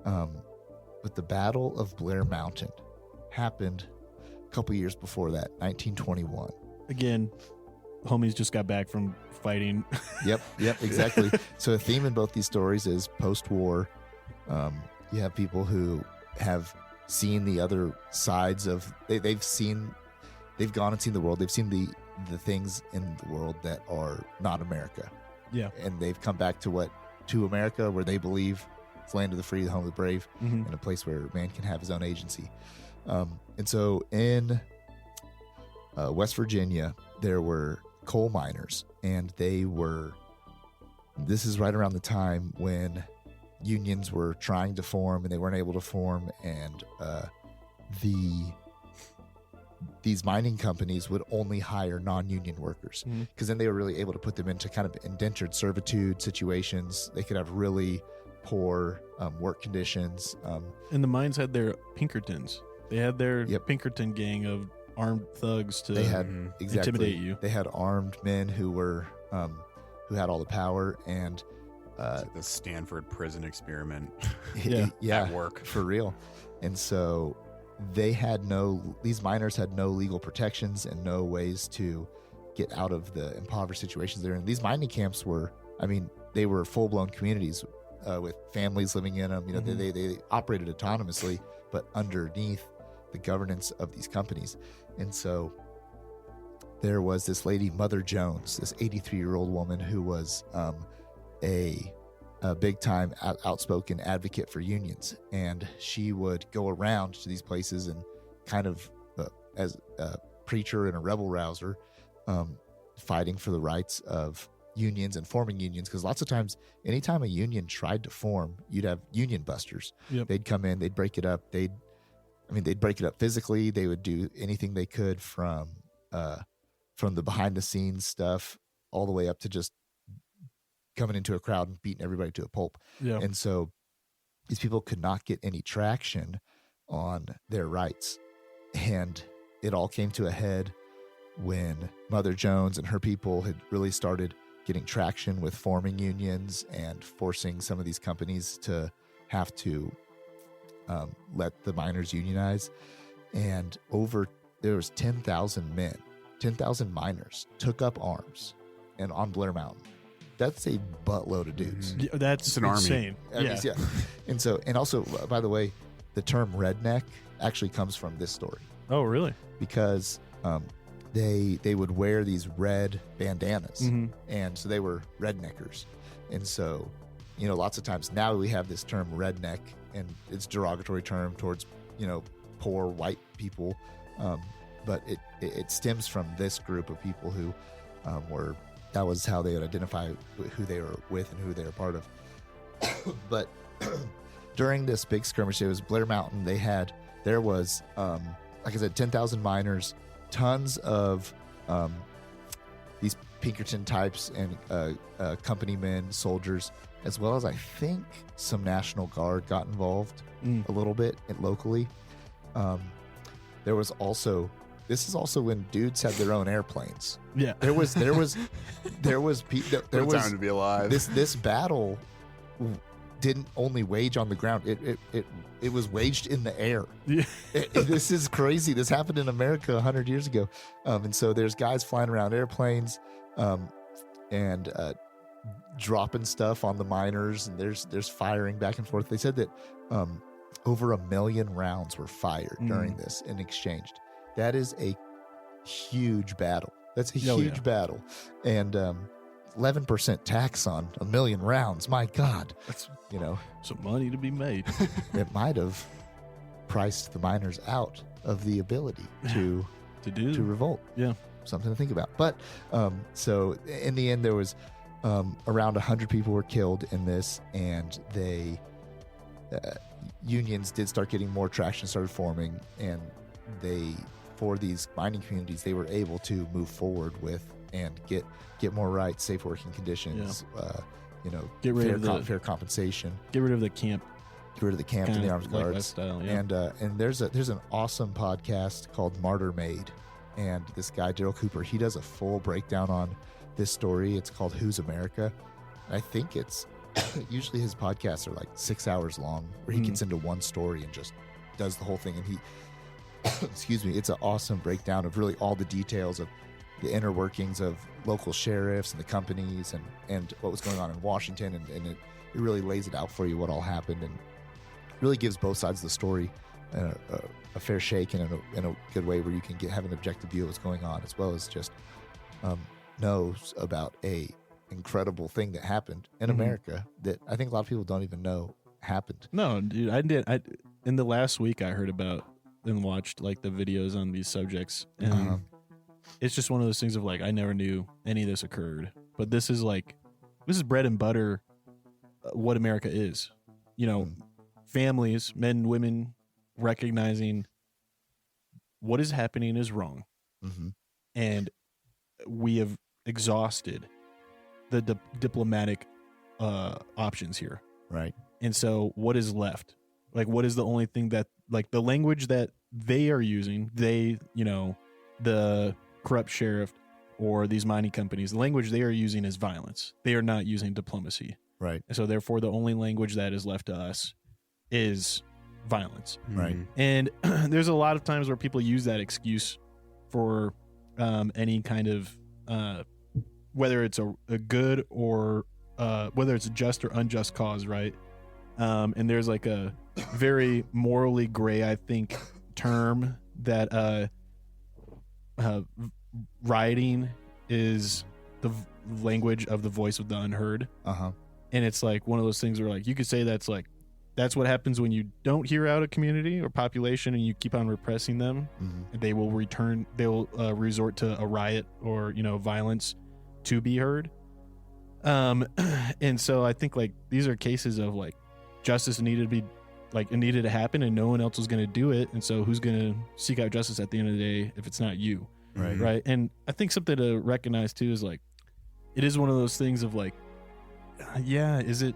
Speaker 3: But the Battle of Blair Mountain happened a couple years before that, 1921.
Speaker 1: Again, homies just got back from fighting.
Speaker 3: Yep, exactly. So a theme in both these stories is post-war. You have people who have seen the other sides of they've gone and seen the world. They've seen the things in the world that are not America.
Speaker 1: Yeah.
Speaker 3: And they've come back to America, where they believe it's land of the free, the home of the brave, and a place where man can have his own agency. And so in West Virginia, there were coal miners, and this is right around the time when unions were trying to form and they weren't able to form, and these mining companies would only hire non-union workers, because then they were really able to put them into kind of indentured servitude situations. They could have really poor work conditions.
Speaker 1: And the mines had their Pinkertons. They had their Pinkerton gang of armed thugs to intimidate you.
Speaker 3: They had armed men who who had all the power, and
Speaker 2: like the Stanford prison experiment.
Speaker 3: Yeah,
Speaker 2: at work
Speaker 3: for real. And so these miners had no legal protections and no ways to get out of the impoverished situations they're in. These mining camps they were full-blown communities with families living in them. They operated autonomously, but underneath the governance of these companies. And so there was this lady, Mother Jones, this 83-year-old woman who was a big-time outspoken advocate for unions. And she would go around to these places and kind of, as a preacher and a rebel rouser, fighting for the rights of unions and forming unions. Because lots of times, anytime a union tried to form, you'd have union busters.
Speaker 1: Yep.
Speaker 3: They'd come in, they'd break it up. They'd break it up physically. They would do anything they could from the behind-the-scenes stuff all the way up to just coming into a crowd and beating everybody to a pulp.
Speaker 1: Yeah.
Speaker 3: And so these people could not get any traction on their rights. And it all came to a head when Mother Jones and her people had really started getting traction with forming unions and forcing some of these companies to have to let the miners unionize. And there was 10,000 men, 10,000 miners took up arms and on Blair Mountain. That's a buttload of dudes.
Speaker 1: Yeah, that's
Speaker 2: an
Speaker 1: insane.
Speaker 2: army.
Speaker 1: Yeah.
Speaker 3: And also, by the way, the term redneck actually comes from this story.
Speaker 1: Oh, really?
Speaker 3: Because they would wear these red bandanas, and so they were redneckers. And so, lots of times now we have this term redneck, and it's a derogatory term towards poor white people, but it stems from this group of people who that was how they would identify who they were with and who they were part of. But during this big skirmish, it was Blair Mountain. There was like I said, 10,000 miners, tons of these Pinkerton types and company men, soldiers, as well as I think some National Guard got involved a little bit locally. There was also, this is also when dudes had their own airplanes.
Speaker 1: Yeah,
Speaker 3: there was time
Speaker 2: to be alive.
Speaker 3: This battle didn't only wage on the ground; it was waged in the air.
Speaker 1: Yeah.
Speaker 3: This is crazy. This happened in America 100 years ago, and so there's guys flying around airplanes, and dropping stuff on the miners, and there's firing back and forth. They said that over 1 million rounds were fired during this and exchanged. That is a huge battle. That's a huge battle, and 11% tax on 1 million rounds. My God,
Speaker 1: That's
Speaker 3: you know,
Speaker 1: some money to be made.
Speaker 3: it might have priced the miners out of the ability to revolt.
Speaker 1: Yeah.
Speaker 3: Something to think about. But so in the end, there was around 100 people were killed in this, and they unions did start getting more traction, started forming, and they, for these mining communities, they were able to move forward with and get more rights, safe working conditions,
Speaker 1: Get rid of
Speaker 3: fair compensation,
Speaker 1: get rid of the camp.
Speaker 3: get rid of the camp and the armed guards.
Speaker 1: Lifestyle, yeah.
Speaker 3: And there's an awesome podcast called Martyr Made, and this guy Daryl Cooper, he does a full breakdown on this story. It's called Who's America. I think it's usually his podcasts are like 6 hours long, where he gets into one story and just does the whole thing. And he, excuse me, it's an awesome breakdown of really all the details of the inner workings of local sheriffs and the companies and what was going on in Washington. And it really lays it out for you what all happened, and really gives both sides of the story a fair shake and in a good way, where you can have an objective view of what's going on, as well as just knows about a incredible thing that happened in America that I think a lot of people don't even know happened.
Speaker 1: No, dude, I did. In the last week, I heard about and watched like the videos on these subjects, and it's just one of those things of like, I never knew any of this occurred, but this is bread and butter. What America is, families, men and women, recognizing what is happening is wrong, and we have exhausted the diplomatic options here,
Speaker 3: right?
Speaker 1: And so what is left? Like, what is the only thing that, like, the language that they are using, the corrupt sheriff or these mining companies, the language they are using is violence. They are not using diplomacy,
Speaker 3: right?
Speaker 1: And so therefore the only language that is left to us is violence,
Speaker 3: right?
Speaker 1: And there's a lot of times where people use that excuse for any kind of whether it's a good or whether it's a just or unjust cause, right? And there's like a very morally gray, I think, term that rioting is the language of the voice of the unheard. And it's like one of those things where, like, you could say that's what happens when you don't hear out a community or population and you keep on repressing them. And they will resort to a riot or violence to be heard. And so I think, like, these are cases of, like, justice needed to happen, and no one else was going to do it. And so who's going to seek out justice at the end of the day if it's not you? Right. And I think something to recognize too is, like, it is one of those things of, like, is it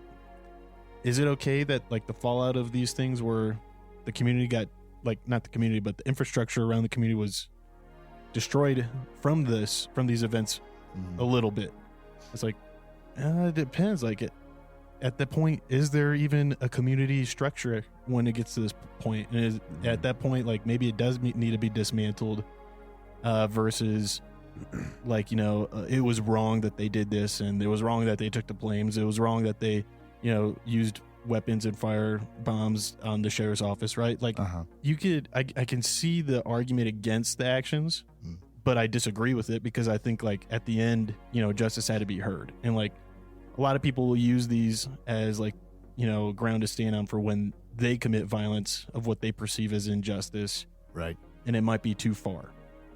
Speaker 1: okay that, like, the fallout of these things where the community got, like, not the community, but the infrastructure around the community was destroyed from these events a little bit? It's like, it depends. Like, at that point, is there even a community structure when it gets to this point? And at that point, like, maybe it does need to be dismantled versus, like, it was wrong that they did this, and it was wrong that they took the blames. It was wrong that they, used weapons and fire bombs on the sheriff's office, right? Like, I can see the argument against the actions, but I disagree with it, because I think, like, at the end, justice had to be heard. And, like, a lot of people will use these as, like, ground to stand on for when they commit violence of what they perceive as injustice.
Speaker 3: Right.
Speaker 1: And it might be too far.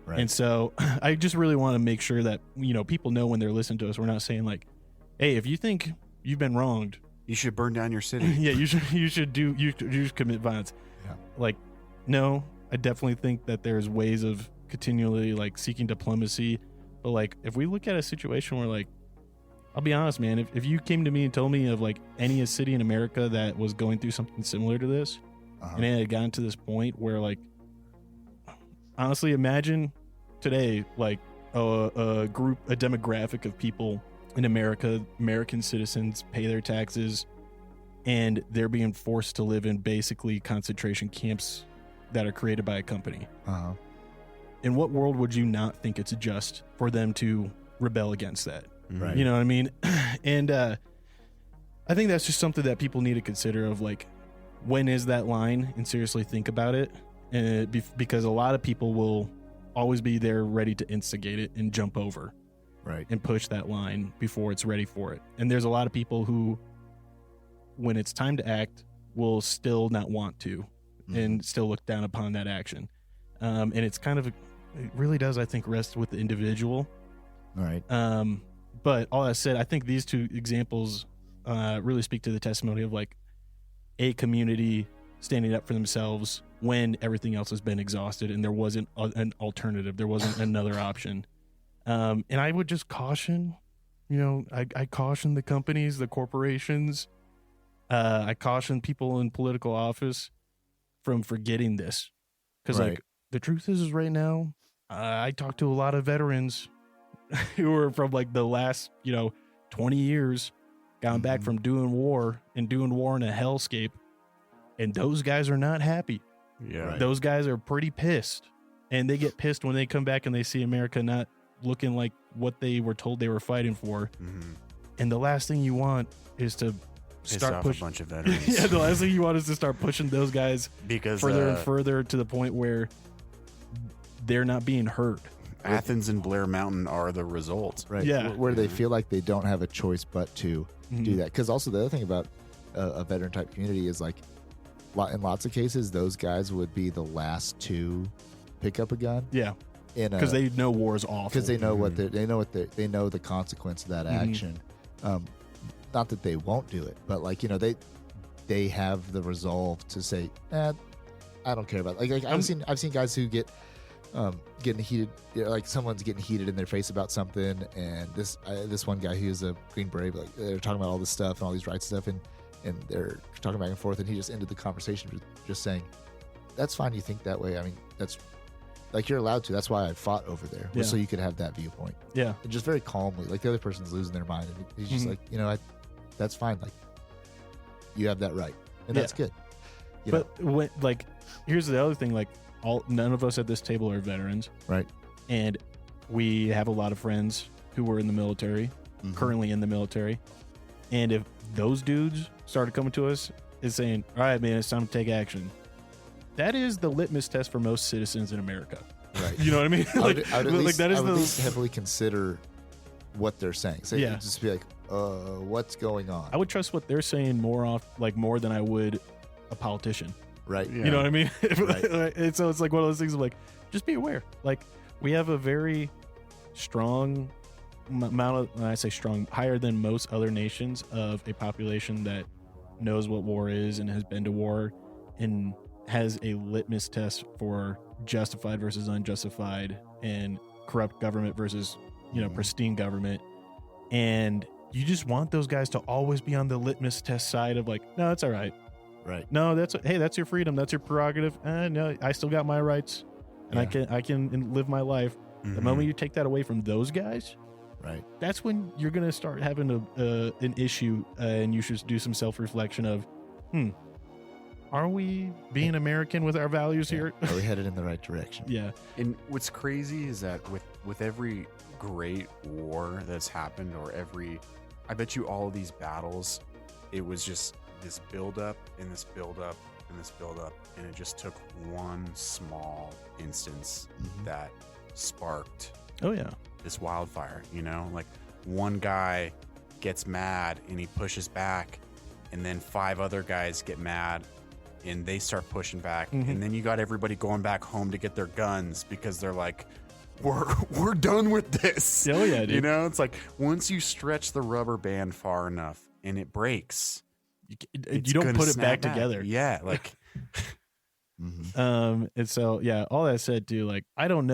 Speaker 3: Right.
Speaker 1: And so I just really want to make sure that, people know when they're listening to us, we're not saying, like, hey, if you think you've been wronged,
Speaker 2: you should burn down your city.
Speaker 1: Yeah, you should commit violence.
Speaker 3: Yeah.
Speaker 1: Like, no, I definitely think that there's ways of continually, like, seeking diplomacy. But, like, if we look at a situation where, like, I'll be honest, man, if you came to me and told me of, like, any city in America that was going through something similar to this, and it had gotten to this point where, like, honestly, imagine today, like, a demographic of people in America, American citizens, pay their taxes, and they're being forced to live in basically concentration camps that are created by a company.
Speaker 3: Uh-huh.
Speaker 1: In what world would you not think it's just for them to rebel against that?
Speaker 3: Right.
Speaker 1: You know what I mean? And I think that's just something that people need to consider of like, when is that line, and seriously think about it. And because a lot of people will always be there ready to instigate it and jump over
Speaker 3: Right.
Speaker 1: and push that line before it's ready for it. And there's a lot of people who, when it's time to act, will still not want to and still look down upon that action. And it's kind of, it really does, I think, rest with the individual.
Speaker 3: Right.
Speaker 1: But all that said, I think these two examples really speak to the testimony of like a community standing up for themselves when everything else has been exhausted and there wasn't an alternative. There wasn't another option. And I would just caution, I caution the companies, the corporations. I caution people in political office from forgetting this. Because like the truth is right now, I talk to a lot of veterans who are from like the last, 20 years, gone back from doing war in a hellscape. And those guys are not happy.
Speaker 2: Yeah.
Speaker 3: Right.
Speaker 1: Those guys are pretty pissed. And they get pissed when they come back and they see America not looking like what they were told they were fighting for.
Speaker 2: Mm-hmm.
Speaker 1: And the last thing you want is to start
Speaker 2: pushing a bunch of veterans.
Speaker 1: yeah, the last thing you want is to start pushing those guys
Speaker 2: because
Speaker 1: further and further to the point where they're not being heard.
Speaker 2: Athens and Blair Mountain are the result.
Speaker 3: Right.
Speaker 1: Yeah.
Speaker 3: Where they feel like they don't have a choice but to do that. Because also the other thing about a veteran type community is like, in lots of cases, those guys would be the last to pick up a gun.
Speaker 1: Yeah, because they know war is awful.
Speaker 3: Because they know they know the consequence of that action. Not that they won't do it, but like they have the resolve to say, I don't care about it. Like I've seen guys who get getting heated, like someone's getting heated in their face about something, and this one guy who's a Green Beret, like they're talking about all this stuff and all these rights stuff, and they're talking back and forth, and he just ended the conversation with just saying, "That's fine, you think that way. I mean, that's like you're allowed to. That's why I fought over there, was so you could have that viewpoint." Yeah, and just very calmly, like the other person's losing their mind, and he's just like, that's fine. Like you have that right, and that's good.
Speaker 1: When here's the other thing, like none of us at this table are veterans,
Speaker 3: right?
Speaker 1: And we have a lot of friends who were in the military, currently in the military, and if those dudes started coming to us and saying, "All right, man, it's time to take action," that is the litmus test for most citizens in America. Right. You know what I mean?
Speaker 3: I would at least heavily consider what they're saying. So just be like, what's going on?
Speaker 1: I would trust what they're saying more than I would a politician.
Speaker 3: Right.
Speaker 1: Yeah. You know what I mean? Right. And so it's like one of those things of like, just be aware. Like we have a very strong amount of, when I say strong, higher than most other nations, of a population that knows what war is and has been to war and has a litmus test for justified versus unjustified and corrupt government versus pristine government. And you just want those guys to always be on the litmus test side of like, no, it's all right.
Speaker 3: Right.
Speaker 1: No, that's your freedom, that's your prerogative. No, I still got my rights, and I can live my life. The moment you take that away from those guys,
Speaker 3: right,
Speaker 1: that's when you're gonna start having an issue, and you should do some self-reflection of, are we being American with our values here?
Speaker 3: Are we headed in the right direction?
Speaker 1: Yeah.
Speaker 2: And what's crazy is that with every great war that's happened, or I bet you all of these battles, it was just this buildup and this buildup and this buildup, and it just took one small instance that sparked this wildfire. Like one guy gets mad and he pushes back, and then 5 other guys get mad and they start pushing back, and then you got everybody going back home to get their guns because they're like, we're done with this.
Speaker 1: Oh yeah, dude.
Speaker 2: It's like once you stretch the rubber band far enough and it breaks,
Speaker 1: you don't put it back together.
Speaker 2: Yeah, like
Speaker 1: and so all that said too, like I don't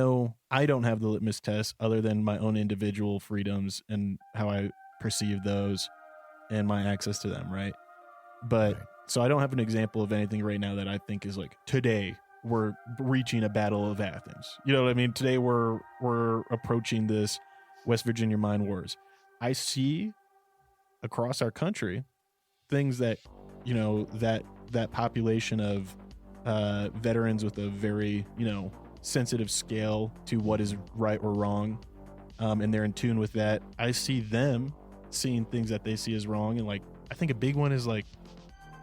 Speaker 1: have the litmus test other than my own individual freedoms and how I perceive those and my access to them, right? But so I don't have an example of anything right now that I think is like, today we're reaching a battle of Athens. You know what I mean? Today we're approaching this West Virginia mine wars. I see across our country things that that population of veterans with a very sensitive scale to what is right or wrong, and they're in tune with that. I see them seeing things that they see as wrong, and like I think a big one is like,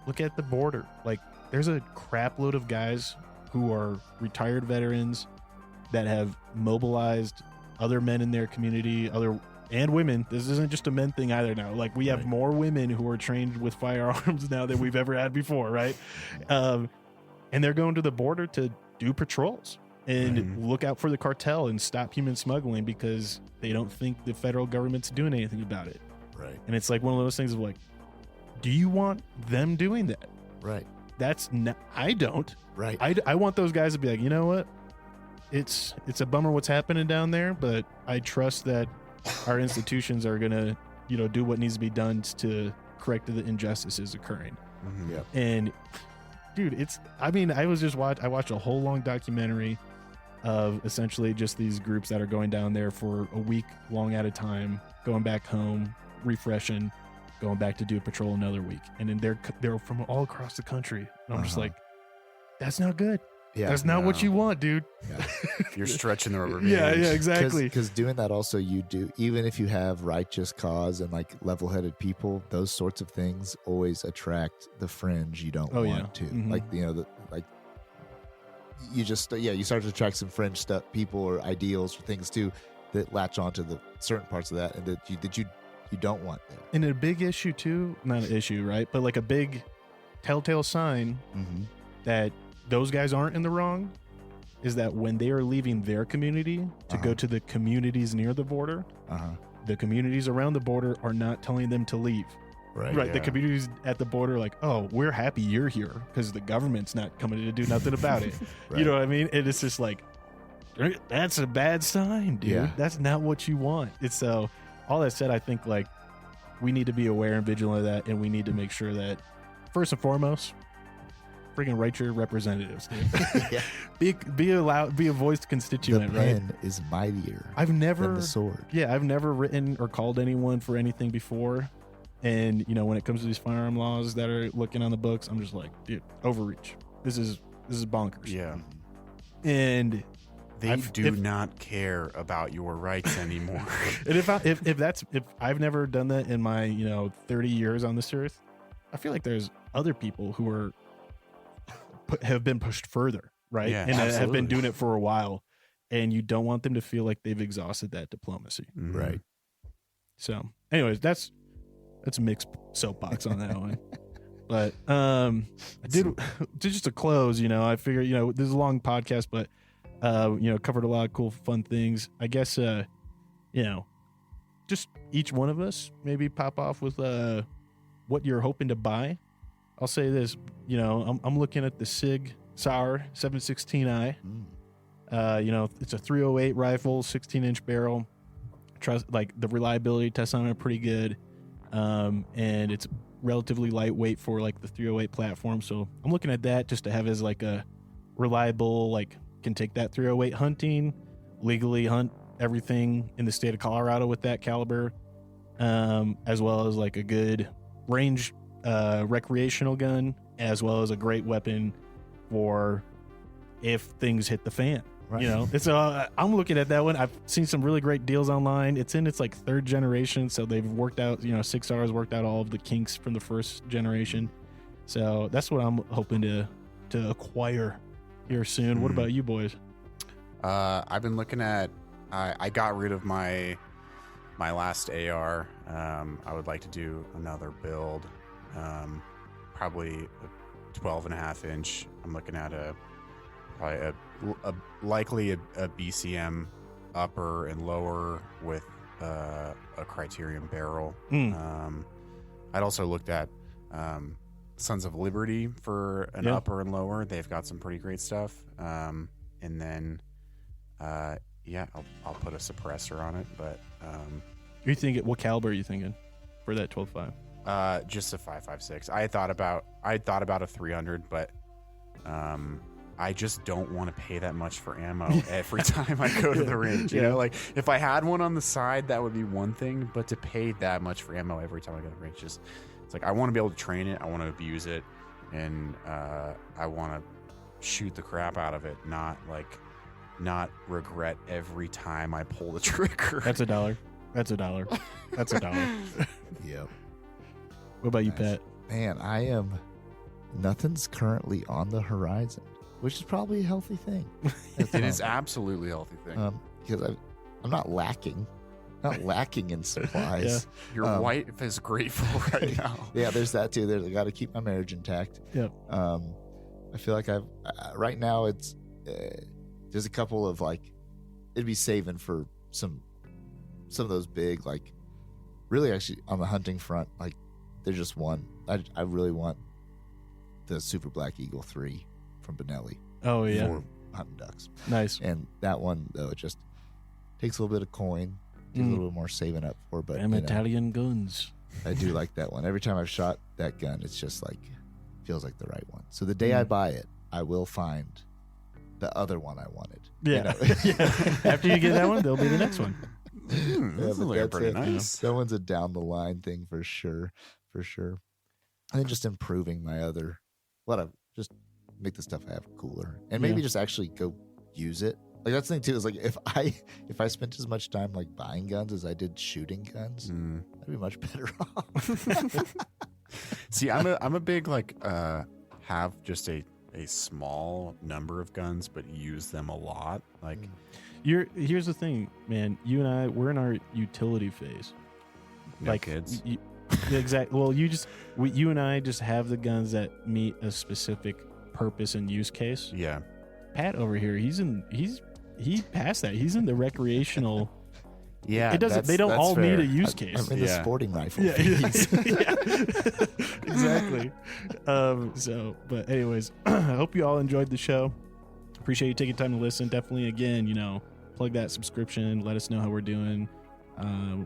Speaker 1: look at the border. Like there's a crap load of guys who are retired veterans that have mobilized other men in their community, and women. This isn't just a men thing either now. Like we have more women who are trained with firearms now than we've ever had before, right? And they're going to the border to do patrols and look out for the cartel and stop human smuggling because they don't think the federal government's doing anything about it.
Speaker 3: Right.
Speaker 1: And it's like one of those things of like, do you want them doing that?
Speaker 3: Right.
Speaker 1: I don't.
Speaker 3: Right.
Speaker 1: I want those guys to be like, you know what? It's a bummer what's happening down there, but I trust that our institutions are gonna, do what needs to be done to correct the injustices occurring.
Speaker 3: Mm-hmm. Yep.
Speaker 1: And dude, I watched a whole long documentary of essentially just these groups that are going down there for a week long at a time, going back home, refreshing, going back to do a patrol another week, and then they're from all across the country. And I'm just like, that's not good.
Speaker 3: Yeah,
Speaker 1: that's not what you want, dude.
Speaker 3: Yeah.
Speaker 2: You're stretching the rubber.
Speaker 1: Yeah, exactly.
Speaker 3: Because doing that also, you do, even if you have righteous cause and like level-headed people, those sorts of things always attract the fringe you don't want to.
Speaker 1: Mm-hmm.
Speaker 3: Like you just you start to attract some fringe stuff, people or ideals or things too that latch onto the certain parts of that and that you don't want there.
Speaker 1: And a big issue too, not an issue, right? But like a big telltale sign that those guys aren't in the wrong is that when they are leaving their community to go to the communities near the border, the communities around the border are not telling them to leave. Right.
Speaker 2: Yeah.
Speaker 1: The communities at the border are like, oh, we're happy you're here because the government's not coming to do nothing about it.
Speaker 3: Right.
Speaker 1: You know what I mean? And it's just like, that's a bad sign, dude.
Speaker 3: Yeah.
Speaker 1: That's not what you want. It's so, all that said, I think like we need to be aware and vigilant of that, and we need to make sure that first and foremost, freaking write your representatives, dude. be a voiced constituent.
Speaker 3: The pen is mightier
Speaker 1: than
Speaker 3: the sword.
Speaker 1: Yeah, I've never written or called anyone for anything before, and when it comes to these firearm laws that are looking on the books, I'm just like, dude, overreach. This is bonkers.
Speaker 2: Yeah,
Speaker 1: and
Speaker 2: they do not care about your rights anymore.
Speaker 1: And if I've never done that in my 30 years on this earth, I feel like there's other people who have been pushed further, right?
Speaker 2: Yeah,
Speaker 1: and
Speaker 2: absolutely.
Speaker 1: have been doing it for a while, and you don't want them to feel like they've exhausted that diplomacy.
Speaker 2: Mm-hmm.
Speaker 3: Right.
Speaker 1: So anyways, that's a mixed soapbox on that one. But just to close, I figure, this is a long podcast, but covered a lot of cool, fun things. I guess, just each one of us maybe pop off with what you're hoping to buy. I'll say this, I'm looking at the SIG Sauer 716i. It's a 308 rifle, 16-inch barrel. Like the reliability tests on it are pretty good, and it's relatively lightweight for like the 308 platform. So I'm looking at that just to have as like a reliable, like can take that 308 hunting, legally hunt everything in the state of Colorado with that caliber, as well as like a good range recreational gun, as well as a great weapon for if things hit the fan.
Speaker 3: Right.
Speaker 1: It's I'm looking at that one. I've seen some really great deals online. It's in its like third generation, so they've worked out, 6 hours worked out all of the kinks from the first generation. So that's what I'm hoping to acquire here soon. What about you boys?
Speaker 2: I've been looking at. I got rid of my last AR. I would like to do another build. Probably a 12.5 inch. I'm looking at likely a BCM upper and lower with a Criterion barrel. I'd also looked at Sons of Liberty for an upper and lower. They've got some pretty great stuff. And then I'll put a suppressor on it. But
Speaker 1: You thinking what caliber are you thinking for that 12.5?
Speaker 2: Just a 5.56. I thought about a 300, but I just don't want to pay that much for ammo every time I go to the range. You know, like if I had one on the side, that would be one thing, but to pay that much for ammo every time I go to the range, just It's like I want to be able to train it, I want to abuse it, and I want to shoot the crap out of it, not regret every time I pull the trigger.
Speaker 1: That's $1. That's $1. That's $1.
Speaker 3: Yep.
Speaker 1: What about you,
Speaker 3: Nice.
Speaker 1: Pat?
Speaker 3: Man, nothing's currently on the horizon, which is probably a healthy thing.
Speaker 2: It is absolutely a healthy thing.
Speaker 3: Because I'm not lacking in supplies.
Speaker 2: Your wife is grateful right now.
Speaker 3: Yeah, there's that too. I got to keep my marriage intact.
Speaker 1: Yep.
Speaker 3: I feel like right now it's there's a couple of like it'd be saving for some of those big like really actually on the hunting front like there's just one I really want the Super Black Eagle 3 from Benelli.
Speaker 1: Oh yeah.
Speaker 3: For hunting ducks.
Speaker 1: Nice.
Speaker 3: And that one though it just takes a little bit of coin, takes a little bit more saving up for, but
Speaker 1: Them Italian guns.
Speaker 3: I do like that one. Every time I've shot that gun, it's just like feels like the right one. So the day I buy it, I will find the other one I wanted.
Speaker 1: Yeah. Yeah. After you get that one, there'll be the next one.
Speaker 2: That's pretty nice.
Speaker 3: That one's a down the line thing for sure. And then just improving my other, just make the stuff I have cooler, and maybe just actually go use it. Like that's the thing too is like if I spent as much time like buying guns as I did shooting guns, I'd be much better off.
Speaker 2: See, I'm a big like have just a small number of guns but use them a lot. Like
Speaker 1: here's the thing, man. You and I, we're in our utility phase.
Speaker 2: No kids.
Speaker 1: Exactly. Well, you and I just have the guns that meet a specific purpose and use case.
Speaker 2: Yeah.
Speaker 1: Pat over here, he passed that. He's in the recreational.
Speaker 2: Yeah.
Speaker 1: It doesn't. They don't
Speaker 3: that's
Speaker 1: all
Speaker 3: fair.
Speaker 1: need a use case.
Speaker 3: I'm in the sporting rifle.
Speaker 1: Yeah.
Speaker 3: phase.
Speaker 1: Exactly. But anyways, I hope you all enjoyed the show. Appreciate you taking time to listen. Definitely, again, plug that subscription. Let us know how we're doing.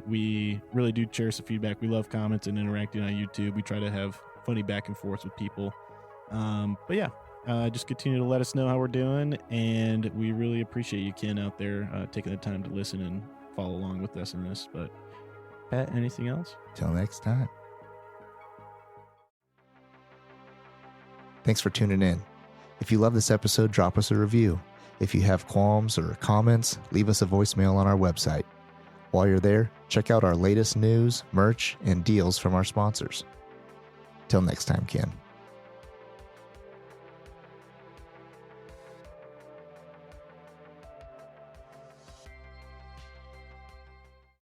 Speaker 1: We really do cherish the feedback. We love comments and interacting on YouTube. We try to have funny back and forth with people. But yeah, just continue to let us know how we're doing, and we really appreciate you, Ken, out there taking the time to listen and follow along with us in this. But Pat, anything else?
Speaker 3: Till next time. Thanks for tuning in. If you love this episode, drop us a review. If you have qualms or comments, leave us a voicemail on our website. While you're there, check out our latest news, merch, and deals from our sponsors. Till next time, Ken.